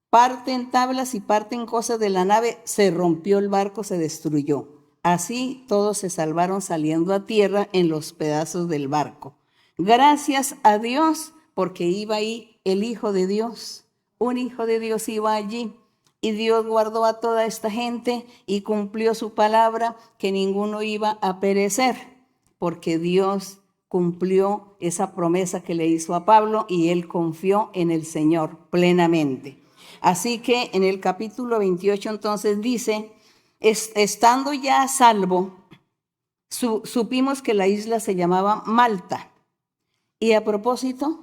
parten tablas y parten cosas de la nave, se rompió el barco, se destruyó. Así todos se salvaron saliendo a tierra en los pedazos del barco. Gracias a Dios, porque iba ahí el Hijo de Dios. Un Hijo de Dios iba allí. Y Dios guardó a toda esta gente y cumplió su palabra, que ninguno iba a perecer, porque Dios cumplió esa promesa que le hizo a Pablo y él confió en el Señor plenamente. Así que en el capítulo 28 entonces dice, estando ya a salvo, supimos que la isla se llamaba Malta. Y a propósito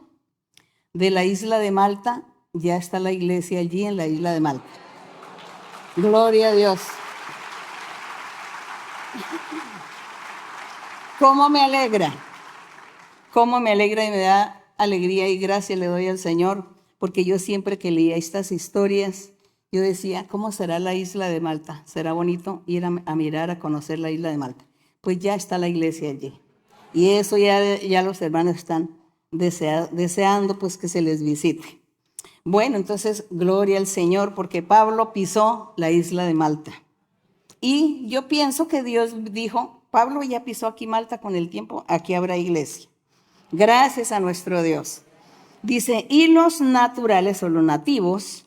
de la isla de Malta, ya está la iglesia allí en la isla de Malta. Gloria a Dios. ¿Cómo me alegra? ¿Cómo me alegra y me da alegría y gracia le doy al Señor? Porque yo siempre que leía estas historias, yo decía, ¿cómo será la isla de Malta? ¿Será bonito ir a mirar, a conocer la isla de Malta? Pues ya está la iglesia allí. Y eso ya los hermanos están deseando pues que se les visite. Bueno, entonces, gloria al Señor, porque Pablo pisó la isla de Malta. Y yo pienso que Dios dijo, Pablo ya pisó aquí Malta, con el tiempo, aquí habrá iglesia. Gracias a nuestro Dios. Dice, y los naturales o los nativos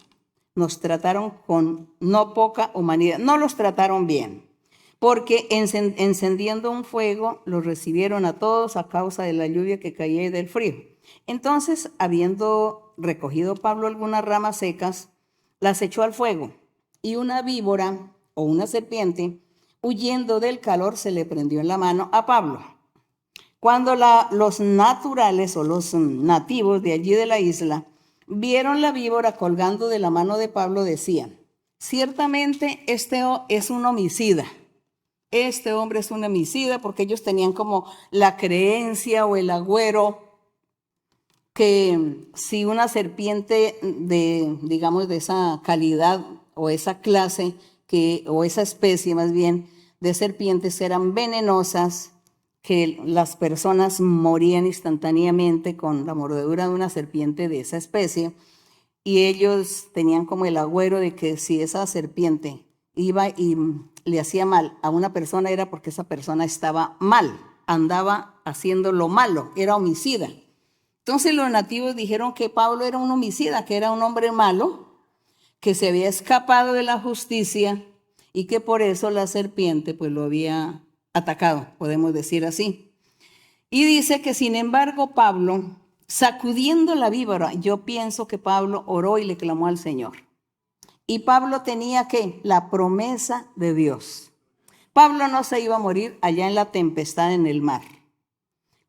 nos trataron con no poca humanidad, no los trataron bien, porque encendiendo un fuego los recibieron a todos a causa de la lluvia que caía y del frío. Entonces, habiendo recogido Pablo algunas ramas secas, las echó al fuego, y una víbora o una serpiente, huyendo del calor, se le prendió en la mano a Pablo. Cuando los naturales o los nativos de allí de la isla vieron la víbora colgando de la mano de Pablo, decían: ciertamente este es un homicida. Este hombre es un homicida, porque ellos tenían como la creencia o el agüero que si una serpiente digamos, de esa calidad o esa clase, o esa especie más bien de serpientes eran venenosas, que las personas morían instantáneamente con la mordedura de una serpiente de esa especie, y ellos tenían como el agüero de que si esa serpiente iba y le hacía mal a una persona, era porque esa persona estaba mal, andaba haciendo lo malo, era homicida. Entonces los nativos dijeron que Pablo era un homicida, que era un hombre malo, que se había escapado de la justicia y que por eso la serpiente pues lo había atacado, podemos decir así. Y dice que sin embargo Pablo, sacudiendo la víbora, yo pienso que Pablo oró y le clamó al Señor. Y Pablo tenía ¿qué? La promesa de Dios. Pablo no se iba a morir allá en la tempestad en el mar,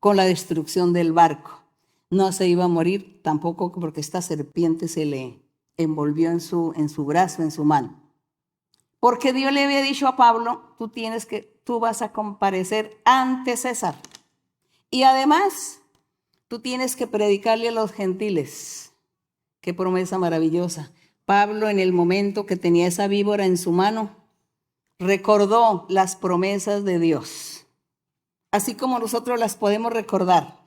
con la destrucción del barco. No se iba a morir tampoco porque esta serpiente se le envolvió en su brazo, en su mano. Porque Dios le había dicho a Pablo: tú vas a comparecer ante César. Y además, tú tienes que predicarle a los gentiles. Qué promesa maravillosa. Pablo, en el momento que tenía esa víbora en su mano, recordó las promesas de Dios. Así como nosotros las podemos recordar.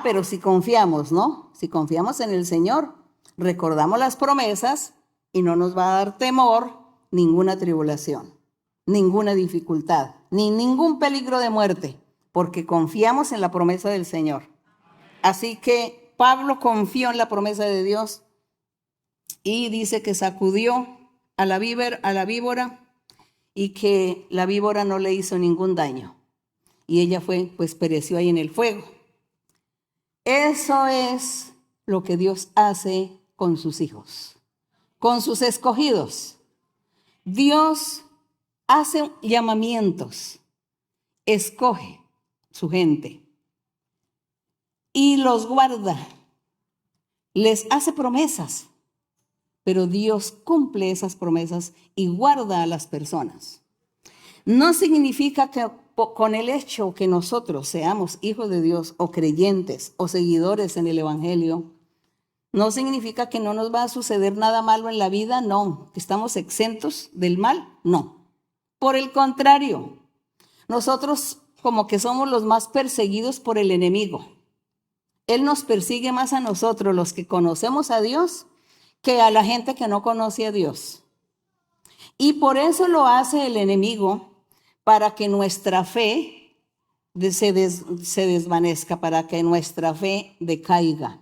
Pero si confiamos, ¿no? Si confiamos en el Señor, recordamos las promesas y no nos va a dar temor ninguna tribulación, ninguna dificultad, ni ningún peligro de muerte, porque confiamos en la promesa del Señor. Así que Pablo confió en la promesa de Dios y dice que sacudió a la víbora y que la víbora no le hizo ningún daño. Y ella pereció ahí en el fuego. Eso es lo que Dios hace con sus hijos, con sus escogidos. Dios hace llamamientos, escoge su gente y los guarda, les hace promesas, pero Dios cumple esas promesas y guarda a las personas. No significa que con el hecho que nosotros seamos hijos de Dios o creyentes o seguidores en el Evangelio, no significa que no nos va a suceder nada malo en la vida, no. Que estamos exentos del mal, no. Por el contrario, nosotros como que somos los más perseguidos por el enemigo. Él nos persigue más a nosotros, los que conocemos a Dios, que a la gente que no conoce a Dios. Y por eso lo hace el enemigo, para que nuestra fe se desvanezca, para que nuestra fe decaiga,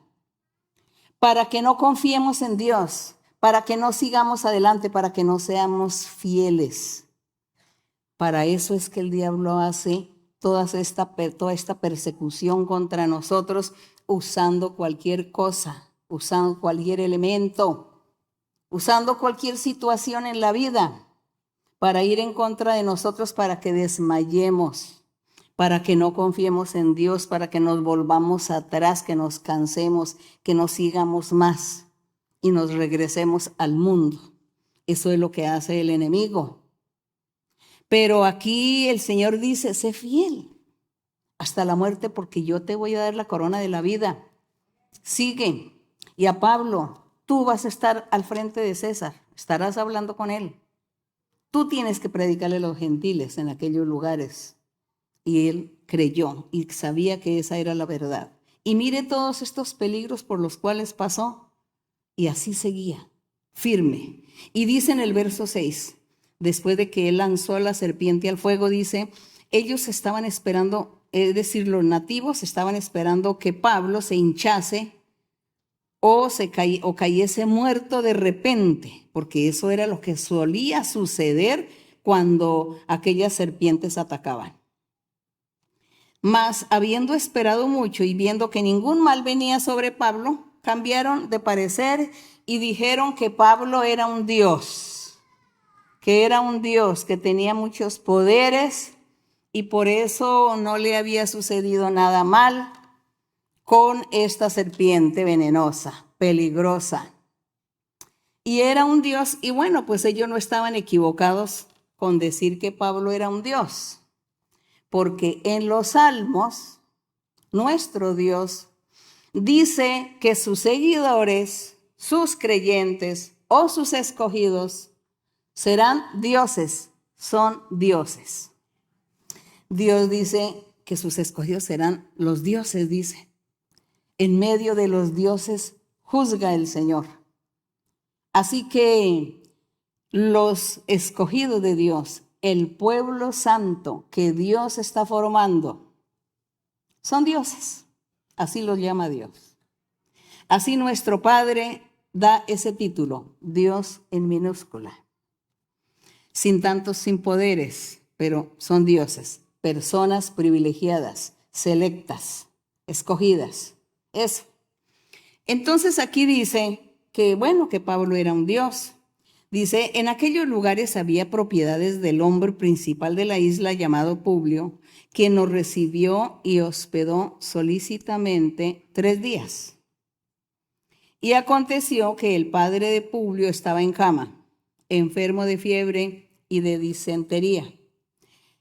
para que no confiemos en Dios, para que no sigamos adelante, para que no seamos fieles. Para eso es que el diablo hace toda esta persecución contra nosotros, usando cualquier cosa, usando cualquier elemento, usando cualquier situación en la vida, para ir en contra de nosotros, para que desmayemos, para que no confiemos en Dios, para que nos volvamos atrás, que nos cansemos, que no sigamos más y nos regresemos al mundo. Eso es lo que hace el enemigo. Pero aquí el Señor dice: sé fiel hasta la muerte, porque yo te voy a dar la corona de la vida. Sigue. Y a Pablo, tú vas a estar al frente de César, estarás hablando con él. Tú tienes que predicarle a los gentiles en aquellos lugares. Y él creyó y sabía que esa era la verdad. Y mire todos estos peligros por los cuales pasó. Y así seguía, firme. Y dice en el verso 6, después de que él lanzó a la serpiente al fuego, dice: ellos estaban esperando, es decir, los nativos estaban esperando que Pablo se hinchase o cayese muerto de repente, porque eso era lo que solía suceder cuando aquellas serpientes atacaban. Mas, habiendo esperado mucho y viendo que ningún mal venía sobre Pablo, cambiaron de parecer y dijeron que Pablo era un dios, que tenía muchos poderes y por eso no le había sucedido nada mal con esta serpiente venenosa, peligrosa. Y era un dios, y bueno, pues ellos no estaban equivocados con decir que Pablo era un dios, porque en los Salmos, nuestro Dios dice que sus seguidores, sus creyentes o sus escogidos serán dioses, son dioses. Dios dice que sus escogidos serán los dioses, dice. En medio de los dioses juzga el Señor. Así que los escogidos de Dios, el pueblo santo que Dios está formando, son dioses. Así los llama Dios. Así nuestro Padre da ese título, Dios en minúscula. Sin tantos, sin poderes, pero son dioses. Personas privilegiadas, selectas, escogidas. Eso. Entonces aquí dice que, bueno, que Pablo era un dios. Dice, en aquellos lugares había propiedades del hombre principal de la isla llamado Publio, quien nos recibió y hospedó solícitamente 3 días. Y aconteció que el padre de Publio estaba en cama, enfermo de fiebre y de disentería.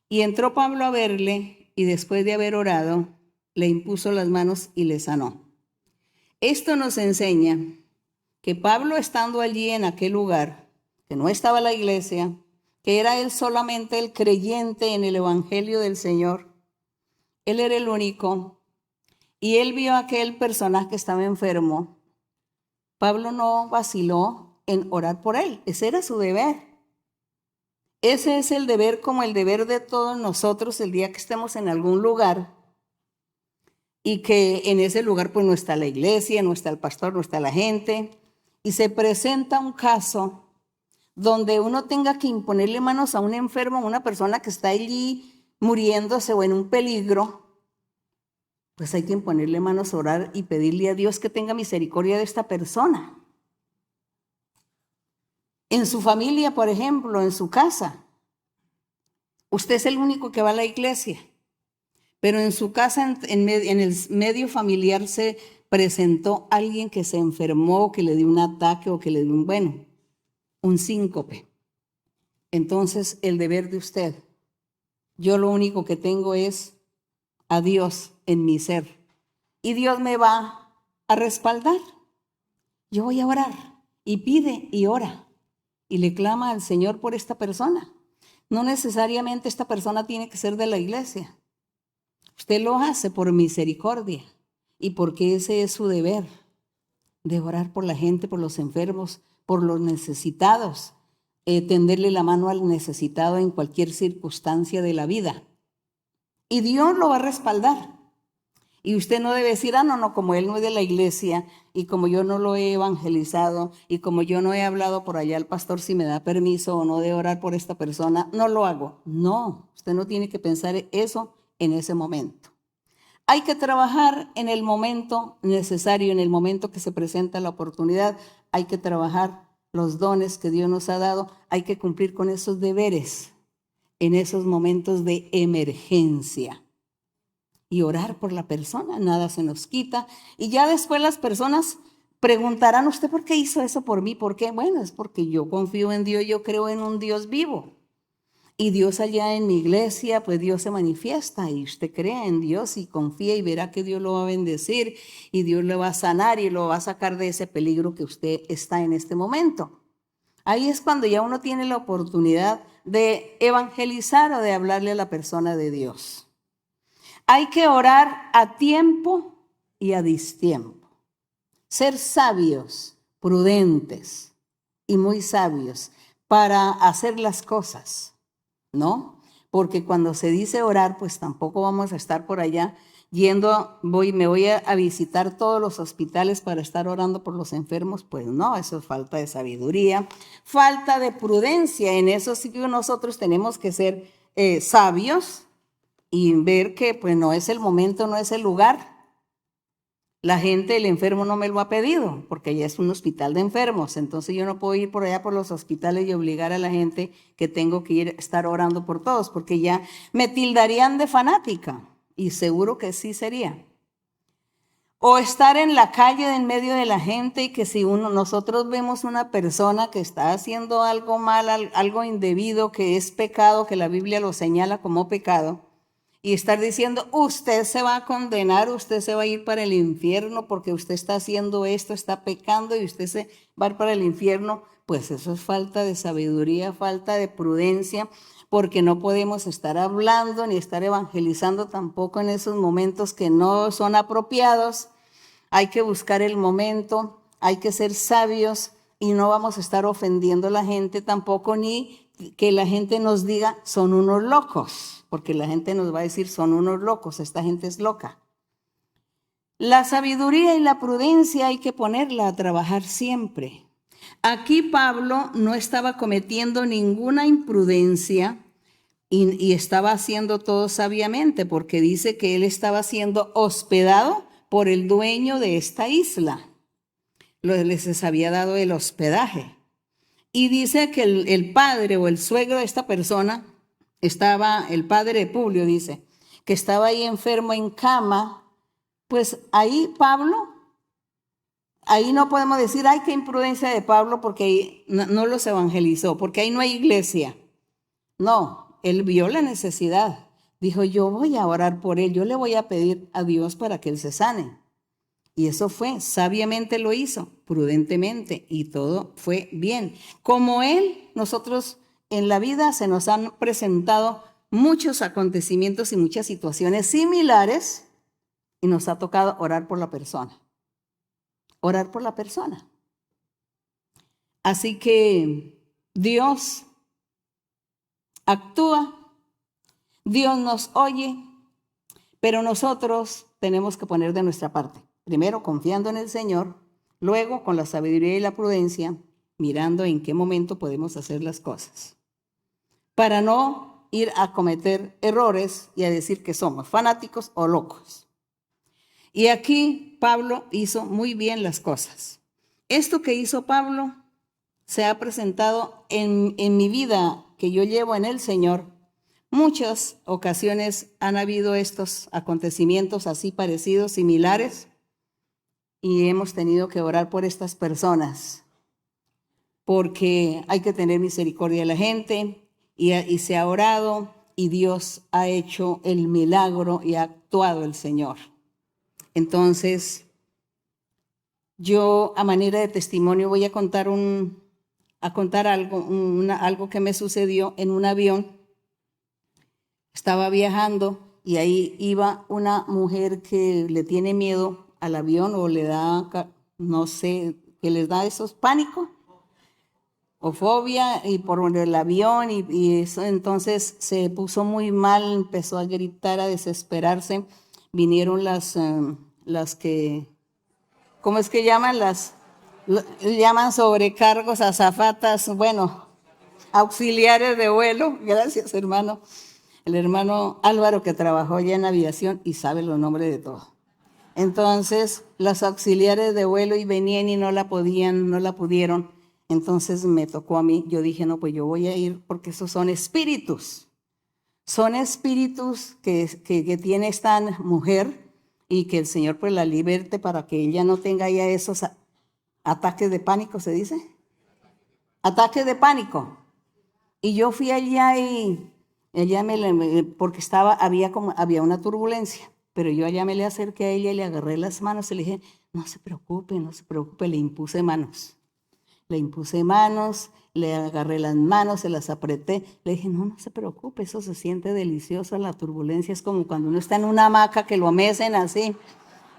Y entró Pablo a verle y después de haber orado, le impuso las manos y le sanó. Esto nos enseña que Pablo, estando allí en aquel lugar, que no estaba la iglesia, que era él solamente el creyente en el evangelio del Señor, él era el único, y él vio a aquel personaje que estaba enfermo. Pablo no vaciló en orar por él, ese era su deber. Ese es el deber, como el deber de todos nosotros el día que estemos en algún lugar y que en ese lugar pues no está la iglesia, no está el pastor, no está la gente, y se presenta un caso donde uno tenga que imponerle manos a un enfermo, a una persona que está allí muriéndose o en un peligro, pues hay que imponerle manos, orar y pedirle a Dios que tenga misericordia de esta persona. En su familia, por ejemplo, en su casa, usted es el único que va a la iglesia, pero en su casa, en el medio familiar se presentó alguien que se enfermó, que le dio un ataque o que le dio un síncope. Entonces, el deber de usted, yo lo único que tengo es a Dios en mi ser. Y Dios me va a respaldar. Yo voy a orar y pide y ora y le clama al Señor por esta persona. No necesariamente esta persona tiene que ser de la iglesia. Usted lo hace por misericordia y porque ese es su deber, de orar por la gente, por los enfermos, por los necesitados, tenderle la mano al necesitado en cualquier circunstancia de la vida. Y Dios lo va a respaldar. Y usted no debe decir, no, como él no es de la iglesia y como yo no lo he evangelizado y como yo no he hablado por allá al pastor si me da permiso o no de orar por esta persona, no lo hago. No, usted no tiene que pensar eso en ese momento. Hay que trabajar en el momento necesario, en el momento que se presenta la oportunidad. Hay que trabajar los dones que Dios nos ha dado. Hay que cumplir con esos deberes en esos momentos de emergencia. Y orar por la persona, nada se nos quita. Y ya después las personas preguntarán, ¿usted por qué hizo eso por mí? ¿Por qué? Bueno, es porque yo confío en Dios, yo creo en un Dios vivo. Y Dios allá en mi iglesia, pues Dios se manifiesta y usted cree en Dios y confía y verá que Dios lo va a bendecir y Dios lo va a sanar y lo va a sacar de ese peligro que usted está en este momento. Ahí es cuando ya uno tiene la oportunidad de evangelizar o de hablarle a la persona de Dios. Hay que orar a tiempo y a distiempo. Ser sabios, prudentes y muy sabios para hacer las cosas, ¿no? Porque cuando se dice orar, pues tampoco vamos a estar por allá me voy a visitar todos los hospitales para estar orando por los enfermos. Pues no, eso es falta de sabiduría, falta de prudencia. En eso sí que nosotros tenemos que ser sabios y ver que pues no es el momento, no es el lugar. La gente, el enfermo no me lo ha pedido, porque allá es un hospital de enfermos. Entonces yo no puedo ir por allá por los hospitales y obligar a la gente que tengo que ir a estar orando por todos, porque ya me tildarían de fanática, y seguro que sí sería. O estar en la calle en medio de la gente y que si nosotros vemos una persona que está haciendo algo mal, algo indebido, que es pecado, que la Biblia lo señala como pecado, y estar diciendo, usted se va a condenar, usted se va a ir para el infierno porque usted está haciendo esto, está pecando y usted se va a ir para el infierno, pues eso es falta de sabiduría, falta de prudencia, porque no podemos estar hablando ni estar evangelizando tampoco en esos momentos que no son apropiados. Hay que buscar el momento, hay que ser sabios y no vamos a estar ofendiendo a la gente tampoco, ni que la gente nos diga, son unos locos. Porque la gente nos va a decir, son unos locos, esta gente es loca. La sabiduría y la prudencia hay que ponerla a trabajar siempre. Aquí Pablo no estaba cometiendo ninguna imprudencia y estaba haciendo todo sabiamente, porque dice que él estaba siendo hospedado por el dueño de esta isla. Les había dado el hospedaje. Y dice que el padre o el suegro de esta persona, el padre de Publio, dice, que estaba ahí enfermo en cama. Pues ahí Pablo, ahí no podemos decir, ay, qué imprudencia de Pablo, porque ahí no los evangelizó, porque ahí no hay iglesia. No, él vio la necesidad. Dijo, yo voy a orar por él, yo le voy a pedir a Dios para que él se sane. Y eso fue, sabiamente lo hizo, prudentemente, y todo fue bien. Como él, nosotros en la vida se nos han presentado muchos acontecimientos y muchas situaciones similares y nos ha tocado orar por la persona. Orar por la persona. Así que Dios actúa, Dios nos oye, pero nosotros tenemos que poner de nuestra parte. Primero confiando en el Señor, luego con la sabiduría y la prudencia, mirando en qué momento podemos hacer las cosas, para no ir a cometer errores y a decir que somos fanáticos o locos. Y aquí Pablo hizo muy bien las cosas. Esto que hizo Pablo se ha presentado en mi vida que yo llevo en el Señor. Muchas ocasiones han habido estos acontecimientos así parecidos, similares, y hemos tenido que orar por estas personas, porque hay que tener misericordia de la gente, y se ha orado, y Dios ha hecho el milagro y ha actuado el Señor. Entonces, yo a manera de testimonio voy a contar algo que me sucedió en un avión. Estaba viajando y ahí iba una mujer que le tiene miedo al avión o le da, no sé, que les da esos pánico o fobia y por el avión y eso. Entonces se puso muy mal, empezó a gritar, a desesperarse. Vinieron las que, ¿cómo es que llaman? Llaman sobrecargos, azafatas, bueno, auxiliares de vuelo. Gracias, hermano. El hermano Álvaro, que trabajó ya en aviación y sabe los nombres de todo. Entonces, las auxiliares de vuelo y venían y no la pudieron. Entonces me tocó a mí. Yo dije, no, pues yo voy a ir porque esos son espíritus. Son espíritus que tiene esta mujer y que el Señor pues la liberte para que ella no tenga ya esos ataques de pánico, ¿se dice? Ataques de pánico. Y yo fui allá y ella porque había una turbulencia, pero yo allá me le acerqué a ella y le agarré las manos y le dije, no se preocupe, le impuse manos. Le agarré las manos, se las apreté, le dije, no se preocupe, eso se siente delicioso, la turbulencia es como cuando uno está en una hamaca que lo mecen así,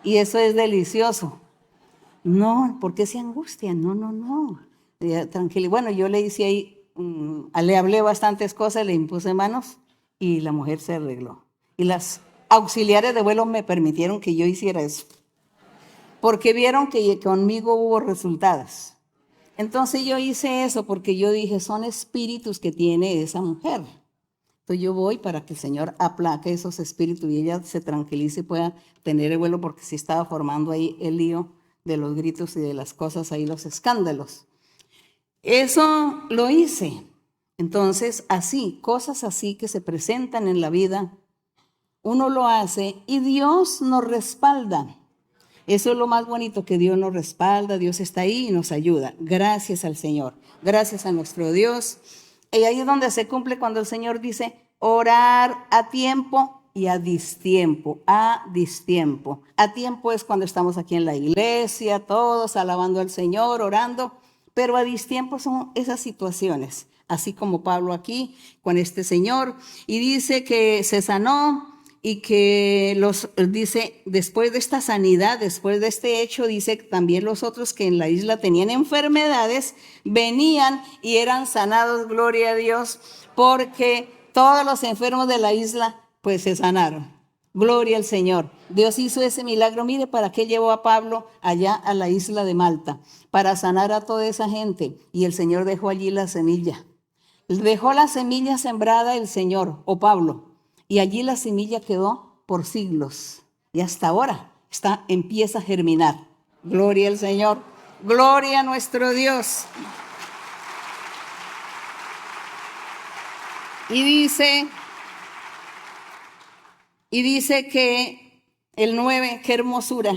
y eso es delicioso. No, ¿por qué se angustian? No, tranquila. Bueno, yo le hice ahí, le hablé bastantes cosas, le impuse manos y la mujer se arregló. Y las auxiliares de vuelo me permitieron que yo hiciera eso, porque vieron que conmigo hubo resultados. Entonces yo hice eso porque yo dije, son espíritus que tiene esa mujer. Entonces yo voy para que el Señor aplaque esos espíritus y ella se tranquilice y pueda tener el vuelo, porque sí estaba formando ahí el lío de los gritos y de las cosas ahí, los escándalos. Eso lo hice. Entonces así, cosas así que se presentan en la vida, uno lo hace y Dios nos respalda. Eso es lo más bonito, que Dios nos respalda, Dios está ahí y nos ayuda. Gracias al Señor, gracias a nuestro Dios. Y ahí es donde se cumple cuando el Señor dice, orar a tiempo y a distiempo, a distiempo. A tiempo es cuando estamos aquí en la iglesia, todos alabando al Señor, orando, pero a distiempo son esas situaciones, así como Pablo aquí con este señor, y dice que se sanó. Y que dice, después de esta sanidad, después de este hecho, dice también los otros que en la isla tenían enfermedades, venían y eran sanados, gloria a Dios, porque todos los enfermos de la isla pues se sanaron. Gloria al Señor. Dios hizo ese milagro. Mire, ¿para qué llevó a Pablo allá a la isla de Malta? Para sanar a toda esa gente. Y el Señor dejó allí la semilla. Dejó la semilla sembrada el Señor, o Pablo. Y allí la semilla quedó por siglos. Y hasta ahora empieza a germinar. Gloria al Señor. Gloria a nuestro Dios. Y dice que el 9, qué hermosura.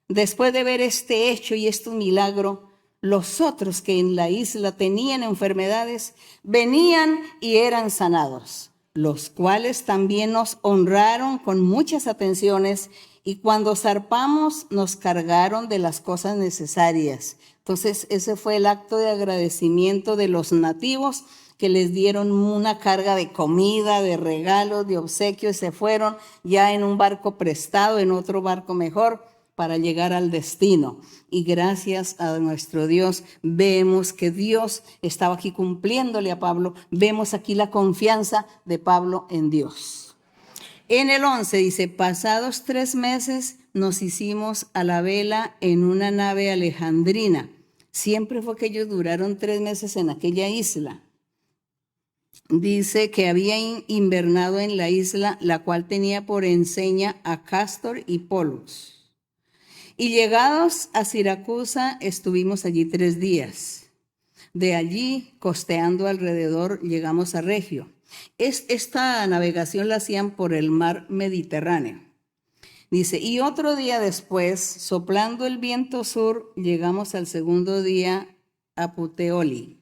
Después de ver este hecho y este milagro, los otros que en la isla tenían enfermedades, venían y eran sanados, los cuales también nos honraron con muchas atenciones, y cuando zarpamos nos cargaron de las cosas necesarias. Entonces ese fue el acto de agradecimiento de los nativos, que les dieron una carga de comida, de regalos, de obsequios, y se fueron ya en un barco prestado, en otro barco mejor, para llegar al destino. Y gracias a nuestro Dios vemos que Dios estaba aquí cumpliéndole a Pablo. Vemos aquí la confianza de Pablo en Dios. En el 11 dice, pasados 3 meses nos hicimos a la vela en una nave alejandrina. Siempre fue que ellos duraron 3 meses en aquella isla. Dice que había invernado en la isla, la cual tenía por enseña a Cástor y Polos. Y llegados a Siracusa, estuvimos allí 3 días. De allí, costeando alrededor, llegamos a Regio. Esta navegación la hacían por el mar Mediterráneo. Dice, y otro día después, soplando el viento sur, llegamos al segundo día a Puteoli,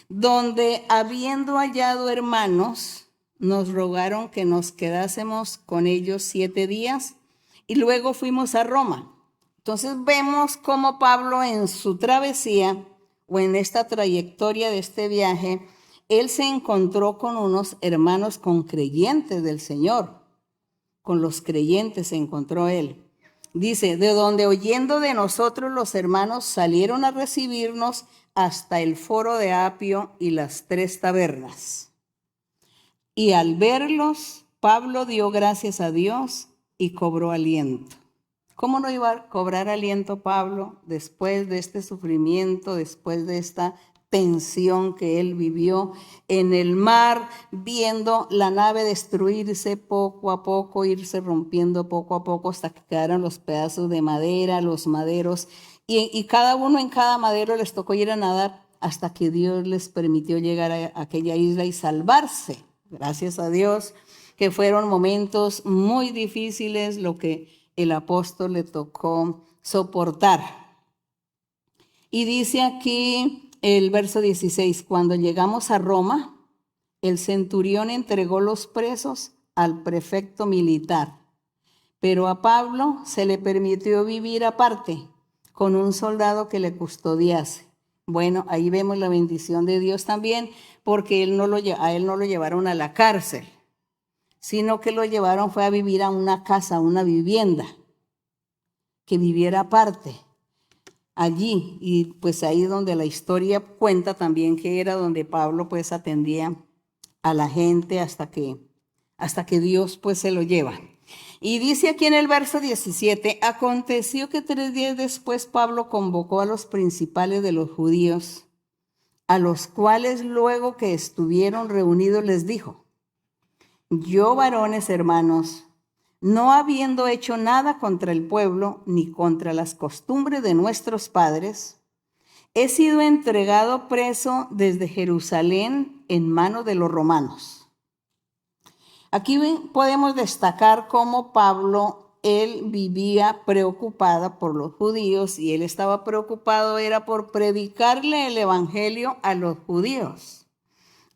donde, habiendo hallado hermanos, nos rogaron que nos quedásemos con ellos 7 días, y luego fuimos a Roma. Entonces vemos cómo Pablo en su travesía o en esta trayectoria de este viaje, él se encontró con unos hermanos, con creyentes del Señor. Con los creyentes se encontró él. Dice, de donde oyendo de nosotros los hermanos salieron a recibirnos hasta el foro de Apio y las 3 tabernas. Y al verlos, Pablo dio gracias a Dios y cobró aliento. ¿Cómo no iba a cobrar aliento Pablo después de este sufrimiento, después de esta tensión que él vivió en el mar, viendo la nave destruirse poco a poco, irse rompiendo poco a poco hasta que quedaron los pedazos de madera, los maderos, y cada uno en cada madero les tocó ir a nadar hasta que Dios les permitió llegar a aquella isla y salvarse? Gracias a Dios, que fueron momentos muy difíciles lo que el apóstol le tocó soportar. Y dice aquí el verso 16, cuando llegamos a Roma, el centurión entregó los presos al prefecto militar, pero a Pablo se le permitió vivir aparte con un soldado que le custodiase. Bueno, ahí vemos la bendición de Dios también, porque a él no lo llevaron a la cárcel, sino que lo llevaron fue a vivir a una casa, a una vivienda, que viviera aparte allí. Y pues ahí es donde la historia cuenta también que era donde Pablo pues atendía a la gente hasta que Dios pues se lo lleva. Y dice aquí en el verso 17, aconteció que 3 días después Pablo convocó a los principales de los judíos, a los cuales luego que estuvieron reunidos les dijo, yo varones hermanos, no habiendo hecho nada contra el pueblo ni contra las costumbres de nuestros padres, he sido entregado preso desde Jerusalén en manos de los romanos. Aquí podemos destacar cómo Pablo, él vivía preocupado por los judíos y él estaba preocupado era por predicarle el evangelio a los judíos.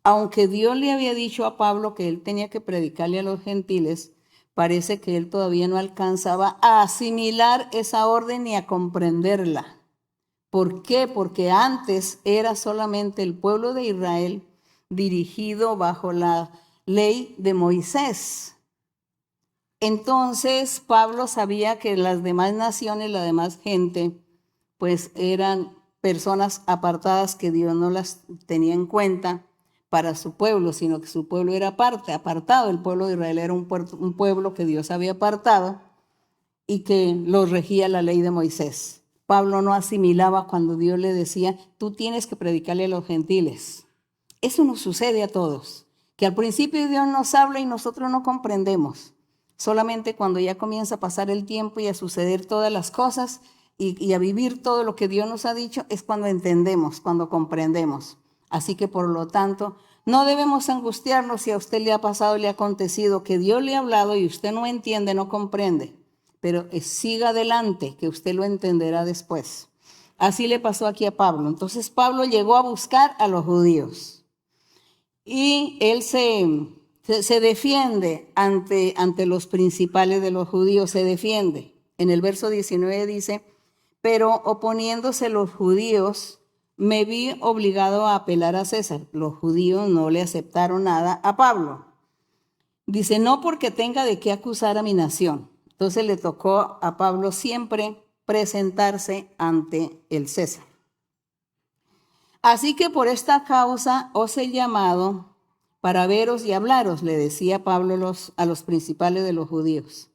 Aunque Dios le había dicho a Pablo que él tenía que predicarle a los gentiles, parece que él todavía no alcanzaba a asimilar esa orden y a comprenderla. ¿Por qué? Porque antes era solamente el pueblo de Israel dirigido bajo la ley de Moisés. Entonces Pablo sabía que las demás naciones, la demás gente, pues eran personas apartadas que Dios no las tenía en cuenta para su pueblo, sino que su pueblo era apartado. El pueblo de Israel era un pueblo que Dios había apartado y que los regía la ley de Moisés. Pablo no asimilaba cuando Dios le decía, tú tienes que predicarle a los gentiles. Eso nos sucede a todos. Que al principio Dios nos habla y nosotros no comprendemos. Solamente cuando ya comienza a pasar el tiempo y a suceder todas las cosas y a vivir todo lo que Dios nos ha dicho, es cuando entendemos, cuando comprendemos. Así que por lo tanto, no debemos angustiarnos si a usted le ha pasado, le ha acontecido, que Dios le ha hablado y usted no entiende, no comprende. Pero siga adelante, que usted lo entenderá después. Así le pasó aquí a Pablo. Entonces Pablo llegó a buscar a los judíos. Y él se defiende ante los principales de los judíos, se defiende. En el verso 19 dice, pero oponiéndose los judíos, me vi obligado a apelar a César. Los judíos no le aceptaron nada a Pablo. Dice, no porque tenga de qué acusar a mi nación. Entonces le tocó a Pablo siempre presentarse ante el César. Así que por esta causa os he llamado para veros y hablaros, le decía Pablo a los principales de los judíos,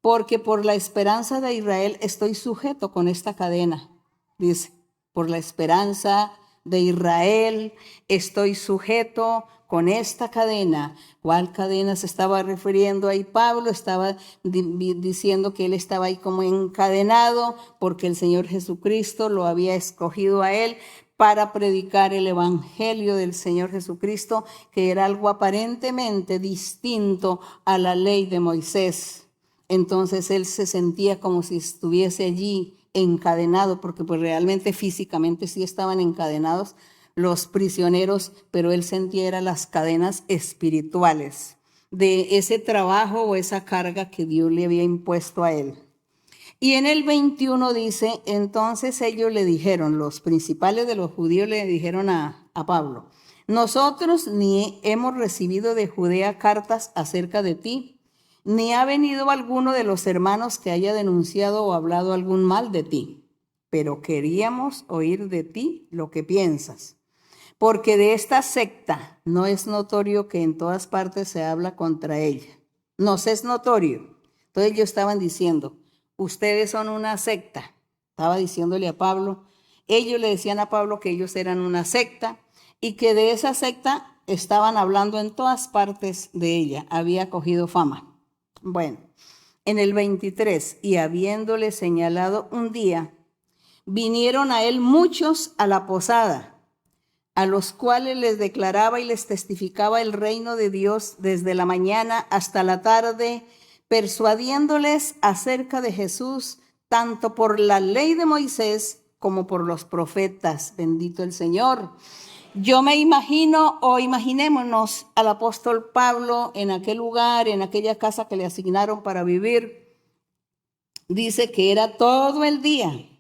porque por la esperanza de Israel estoy sujeto con esta cadena. Dice, por la esperanza de Israel estoy sujeto con esta cadena. ¿Cuál cadena se estaba refiriendo ahí Pablo? Estaba diciendo que él estaba ahí como encadenado porque el Señor Jesucristo lo había escogido a él para predicar el evangelio del Señor Jesucristo, que era algo aparentemente distinto a la ley de Moisés. Entonces él se sentía como si estuviese allí encadenado, porque pues realmente físicamente sí estaban encadenados los prisioneros, pero él sentía eran las cadenas espirituales de ese trabajo o esa carga que Dios le había impuesto a él. Y en el 21 dice, entonces ellos le dijeron, los principales de los judíos le dijeron a Pablo, nosotros ni hemos recibido de Judea cartas acerca de ti, ni ha venido alguno de los hermanos que haya denunciado o hablado algún mal de ti, pero queríamos oír de ti lo que piensas, porque de esta secta no es notorio que en todas partes se habla contra ella. Nos es notorio. Entonces ellos estaban diciendo, ustedes son una secta. Estaba diciéndole a Pablo, ellos le decían a Pablo que ellos eran una secta y que de esa secta estaban hablando en todas partes de ella. Había cogido fama. Bueno, en el 23, y habiéndole señalado un día, vinieron a él muchos a la posada, a los cuales les declaraba y les testificaba el reino de Dios desde la mañana hasta la tarde, persuadiéndoles acerca de Jesús, tanto por la ley de Moisés como por los profetas. Bendito el Señor. Yo me imagino, o imaginémonos al apóstol Pablo en aquel lugar, en aquella casa que le asignaron para vivir. Dice que era todo el día.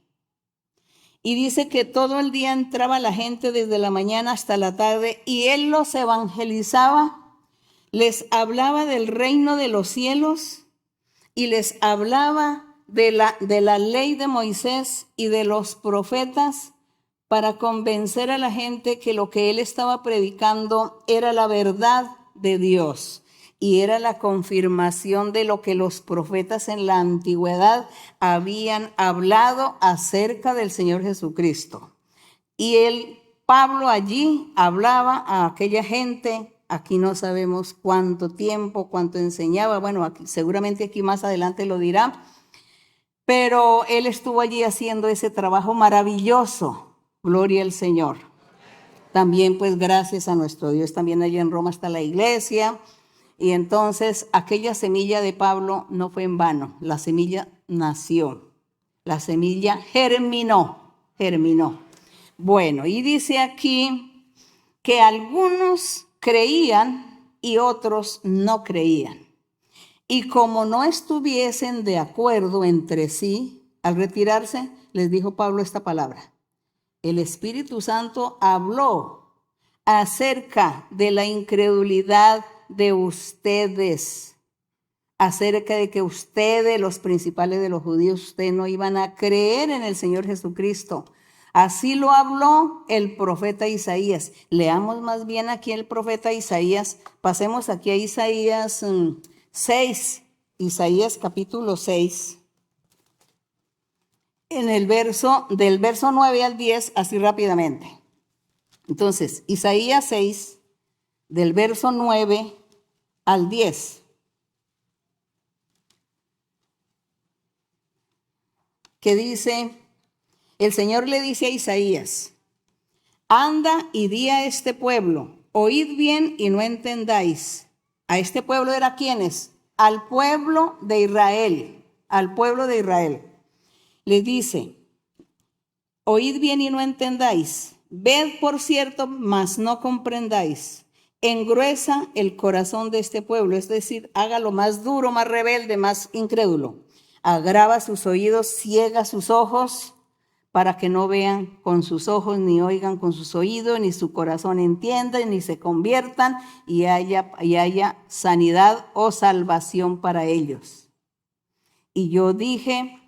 Y dice que todo el día entraba la gente desde la mañana hasta la tarde y él los evangelizaba, les hablaba del reino de los cielos y les hablaba de la ley de Moisés y de los profetas para convencer a la gente que lo que él estaba predicando era la verdad de Dios, y era la confirmación de lo que los profetas en la antigüedad habían hablado acerca del Señor Jesucristo. Y Pablo allí hablaba a aquella gente. Aquí no sabemos cuánto tiempo, cuánto enseñaba. Bueno, seguramente aquí más adelante lo dirá. Pero él estuvo allí haciendo ese trabajo maravilloso. Gloria al Señor. También pues gracias a nuestro Dios, también allí en Roma está la iglesia. Y entonces aquella semilla de Pablo no fue en vano. La semilla nació. La semilla germinó. Bueno, y dice aquí que algunos creían y otros no creían. Y como no estuviesen de acuerdo entre sí, al retirarse, les dijo Pablo esta palabra. El Espíritu Santo habló acerca de la incredulidad de ustedes, acerca de que ustedes, los principales de los judíos, ustedes no iban a creer en el Señor Jesucristo. Así lo habló el profeta Isaías. Leamos más bien aquí el profeta Isaías. Pasemos aquí a Isaías 6, Isaías capítulo 6. En el del verso 9 al 10, así rápidamente. Entonces, Isaías 6, del verso 9 al 10. Que dice... El Señor le dice a Isaías, anda y di a este pueblo, oíd bien y no entendáis. A este pueblo era ¿quiénes? Al pueblo de Israel, Le dice, oíd bien y no entendáis. Ved por cierto, mas no comprendáis. Engruesa el corazón de este pueblo, es decir, hágalo más duro, más rebelde, más incrédulo. Agrava sus oídos, ciega sus ojos, para que no vean con sus ojos, ni oigan con sus oídos, ni su corazón entienda, ni se conviertan y haya sanidad o salvación para ellos. Y yo dije,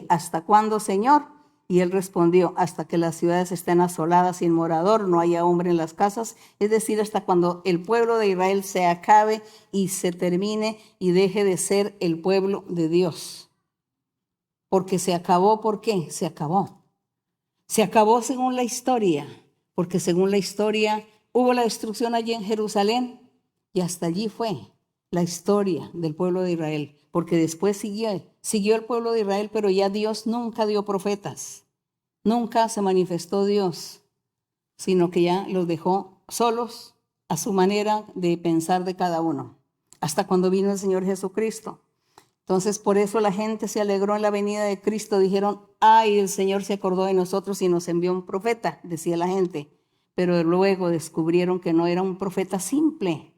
¿hasta cuándo, Señor? Y él respondió, hasta que las ciudades estén asoladas sin morador, no haya hombre en las casas, es decir, hasta cuando el pueblo de Israel se acabe y se termine y deje de ser el pueblo de Dios. Porque se acabó, ¿por qué? Se acabó. Se acabó según la historia, porque según la historia hubo la destrucción allí en Jerusalén y hasta allí fue la historia del pueblo de Israel, porque después siguió el pueblo de Israel, pero ya Dios nunca dio profetas, nunca se manifestó Dios, sino que ya los dejó solos a su manera de pensar de cada uno, hasta cuando vino el Señor Jesucristo. Entonces, por eso la gente se alegró en la venida de Cristo. Dijeron, ay, el Señor se acordó de nosotros y nos envió un profeta, decía la gente. Pero luego descubrieron que no era un profeta simple,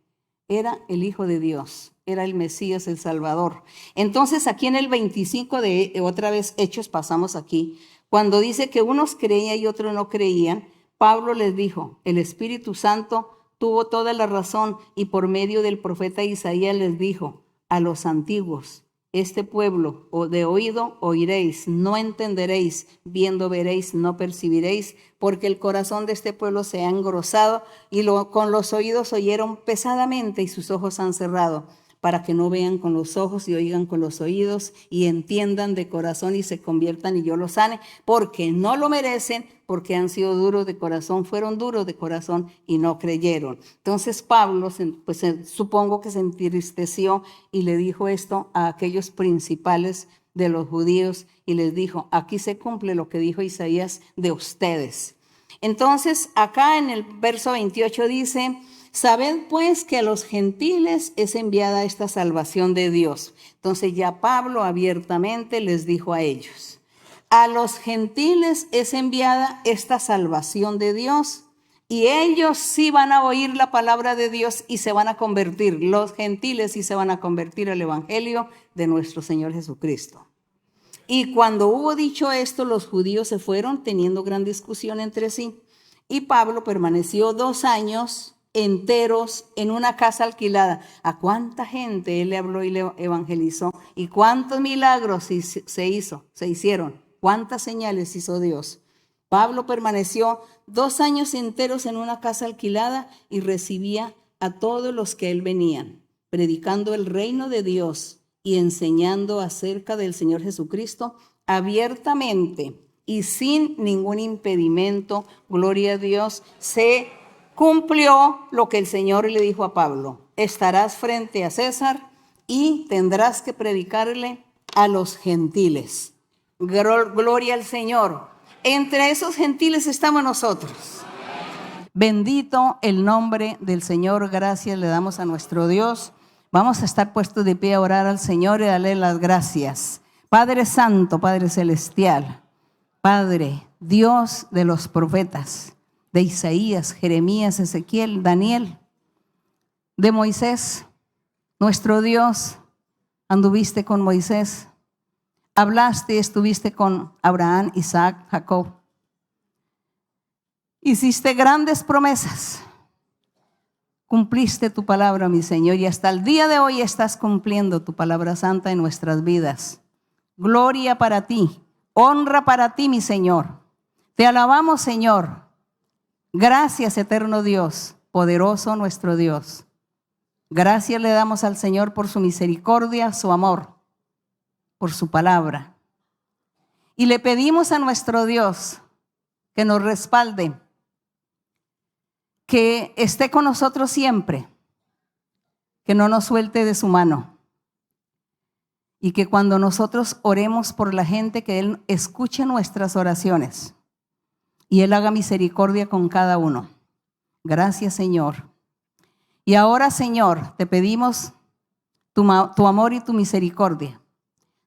era el Hijo de Dios, era el Mesías, el Salvador. Entonces, aquí en el 25 de otra vez Hechos, pasamos aquí, cuando dice que unos creían y otros no creían, Pablo les dijo, el Espíritu Santo tuvo toda la razón y por medio del profeta Isaías les dijo a los antiguos, este pueblo, o de oído oiréis, no entenderéis, viendo veréis, no percibiréis, porque el corazón de este pueblo se ha engrosado y con los oídos oyeron pesadamente y sus ojos han cerrado, para que no vean con los ojos y oigan con los oídos y entiendan de corazón y se conviertan y yo los sane, porque no lo merecen, porque han sido duros de corazón, fueron duros de corazón y no creyeron. Entonces Pablo, pues supongo que se entristeció y le dijo esto a aquellos principales de los judíos y les dijo, aquí se cumple lo que dijo Isaías de ustedes. Entonces acá en el verso 28 dice, sabed pues que a los gentiles es enviada esta salvación de Dios. Entonces ya Pablo abiertamente les dijo a ellos, a los gentiles es enviada esta salvación de Dios y ellos sí van a oír la palabra de Dios y se van a convertir. Los gentiles sí se van a convertir al evangelio de nuestro Señor Jesucristo. Y cuando hubo dicho esto, los judíos se fueron teniendo gran discusión entre sí. Y Pablo permaneció 2 años enteros en una casa alquilada. ¿A cuánta gente él le habló y le evangelizó? ¿Y cuántos milagros se hicieron? ¿Cuántas señales hizo Dios? Pablo permaneció 2 años enteros en una casa alquilada y recibía a todos los que él venían, predicando el reino de Dios y enseñando acerca del Señor Jesucristo abiertamente y sin ningún impedimento. Gloria a Dios. Se cumplió lo que el Señor le dijo a Pablo: estarás frente a César y tendrás que predicarle a los gentiles. Gloria al Señor. Entre esos gentiles estamos nosotros. Bendito el nombre del Señor. Gracias le damos a nuestro Dios. Vamos a estar puestos de pie a orar al Señor y darle las gracias. Padre Santo, Padre Celestial, Padre, Dios de los profetas, de Isaías, Jeremías, Ezequiel, Daniel, de Moisés, nuestro Dios, anduviste con Moisés, hablaste y estuviste con Abraham, Isaac, Jacob. Hiciste grandes promesas, cumpliste tu palabra, mi Señor, y hasta el día de hoy estás cumpliendo tu palabra santa en nuestras vidas. Gloria para ti, honra para ti, mi Señor. Te alabamos, Señor. Gracias, eterno Dios, poderoso nuestro Dios. Gracias le damos al Señor por su misericordia, su amor, por su palabra. Y le pedimos a nuestro Dios que nos respalde, que esté con nosotros siempre, que no nos suelte de su mano. Y que cuando nosotros oremos por la gente, que Él escuche nuestras oraciones y Él haga misericordia con cada uno. Gracias, Señor. Y ahora, Señor, te pedimos tu amor y tu misericordia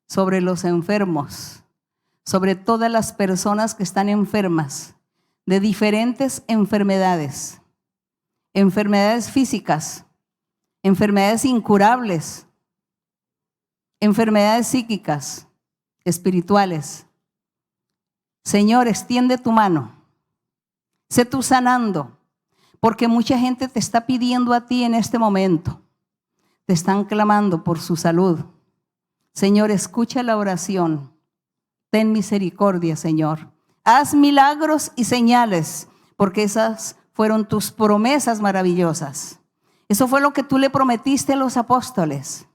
sobre los enfermos, sobre todas las personas que están enfermas de diferentes enfermedades, enfermedades físicas, enfermedades incurables, enfermedades psíquicas, espirituales. Señor, extiende tu mano. Sé tú sanando, porque mucha gente te está pidiendo a ti en este momento. Te están clamando por su salud. Señor, escucha la oración. Ten misericordia, Señor. Haz milagros y señales, porque esas fueron tus promesas maravillosas. Eso fue lo que tú le prometiste a los apóstoles,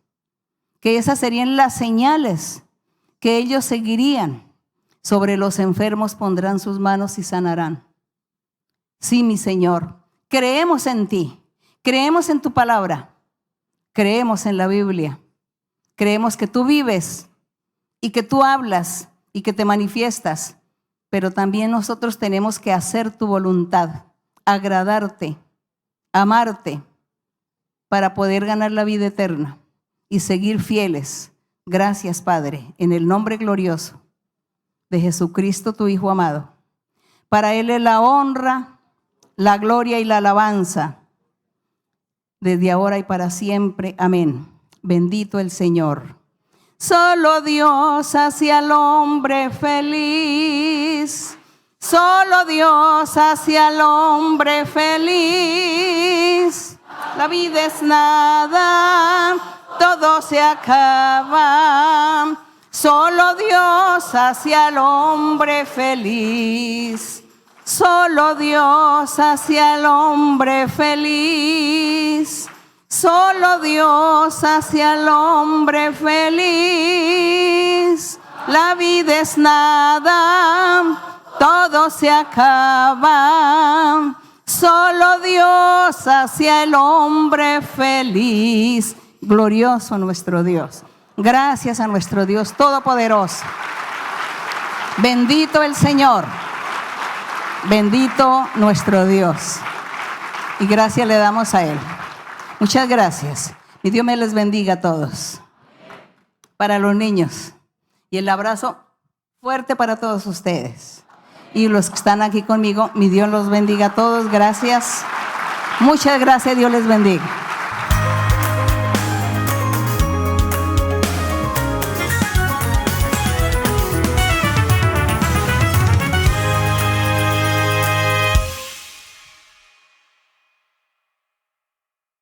que esas serían las señales que ellos seguirían. Sobre los enfermos pondrán sus manos y sanarán. Sí, mi Señor, creemos en ti, creemos en tu palabra, creemos en la Biblia, creemos que tú vives y que tú hablas y que te manifiestas, pero también nosotros tenemos que hacer tu voluntad, agradarte, amarte, para poder ganar la vida eterna y seguir fieles. Gracias, Padre, en el nombre glorioso de Jesucristo, tu Hijo amado. Para Él es la honra, la gloria y la alabanza, desde ahora y para siempre. Amén. Bendito el Señor. Solo Dios hace al hombre feliz. Solo Dios hace al hombre feliz. La vida es nada, todo se acaba. Solo Dios hace al hombre feliz. Solo Dios hace al hombre feliz. Solo Dios hace al hombre feliz. La vida es nada, todo se acaba. Solo Dios hace al hombre feliz. Glorioso nuestro Dios. Gracias a nuestro Dios Todopoderoso. Bendito el Señor. Bendito nuestro Dios. Y gracias le damos a Él. Muchas gracias. Y Dios me les bendiga a todos. Para los niños. Y el abrazo fuerte para todos ustedes. Y los que están aquí conmigo, mi Dios los bendiga a todos. Gracias. Muchas gracias. Dios les bendiga.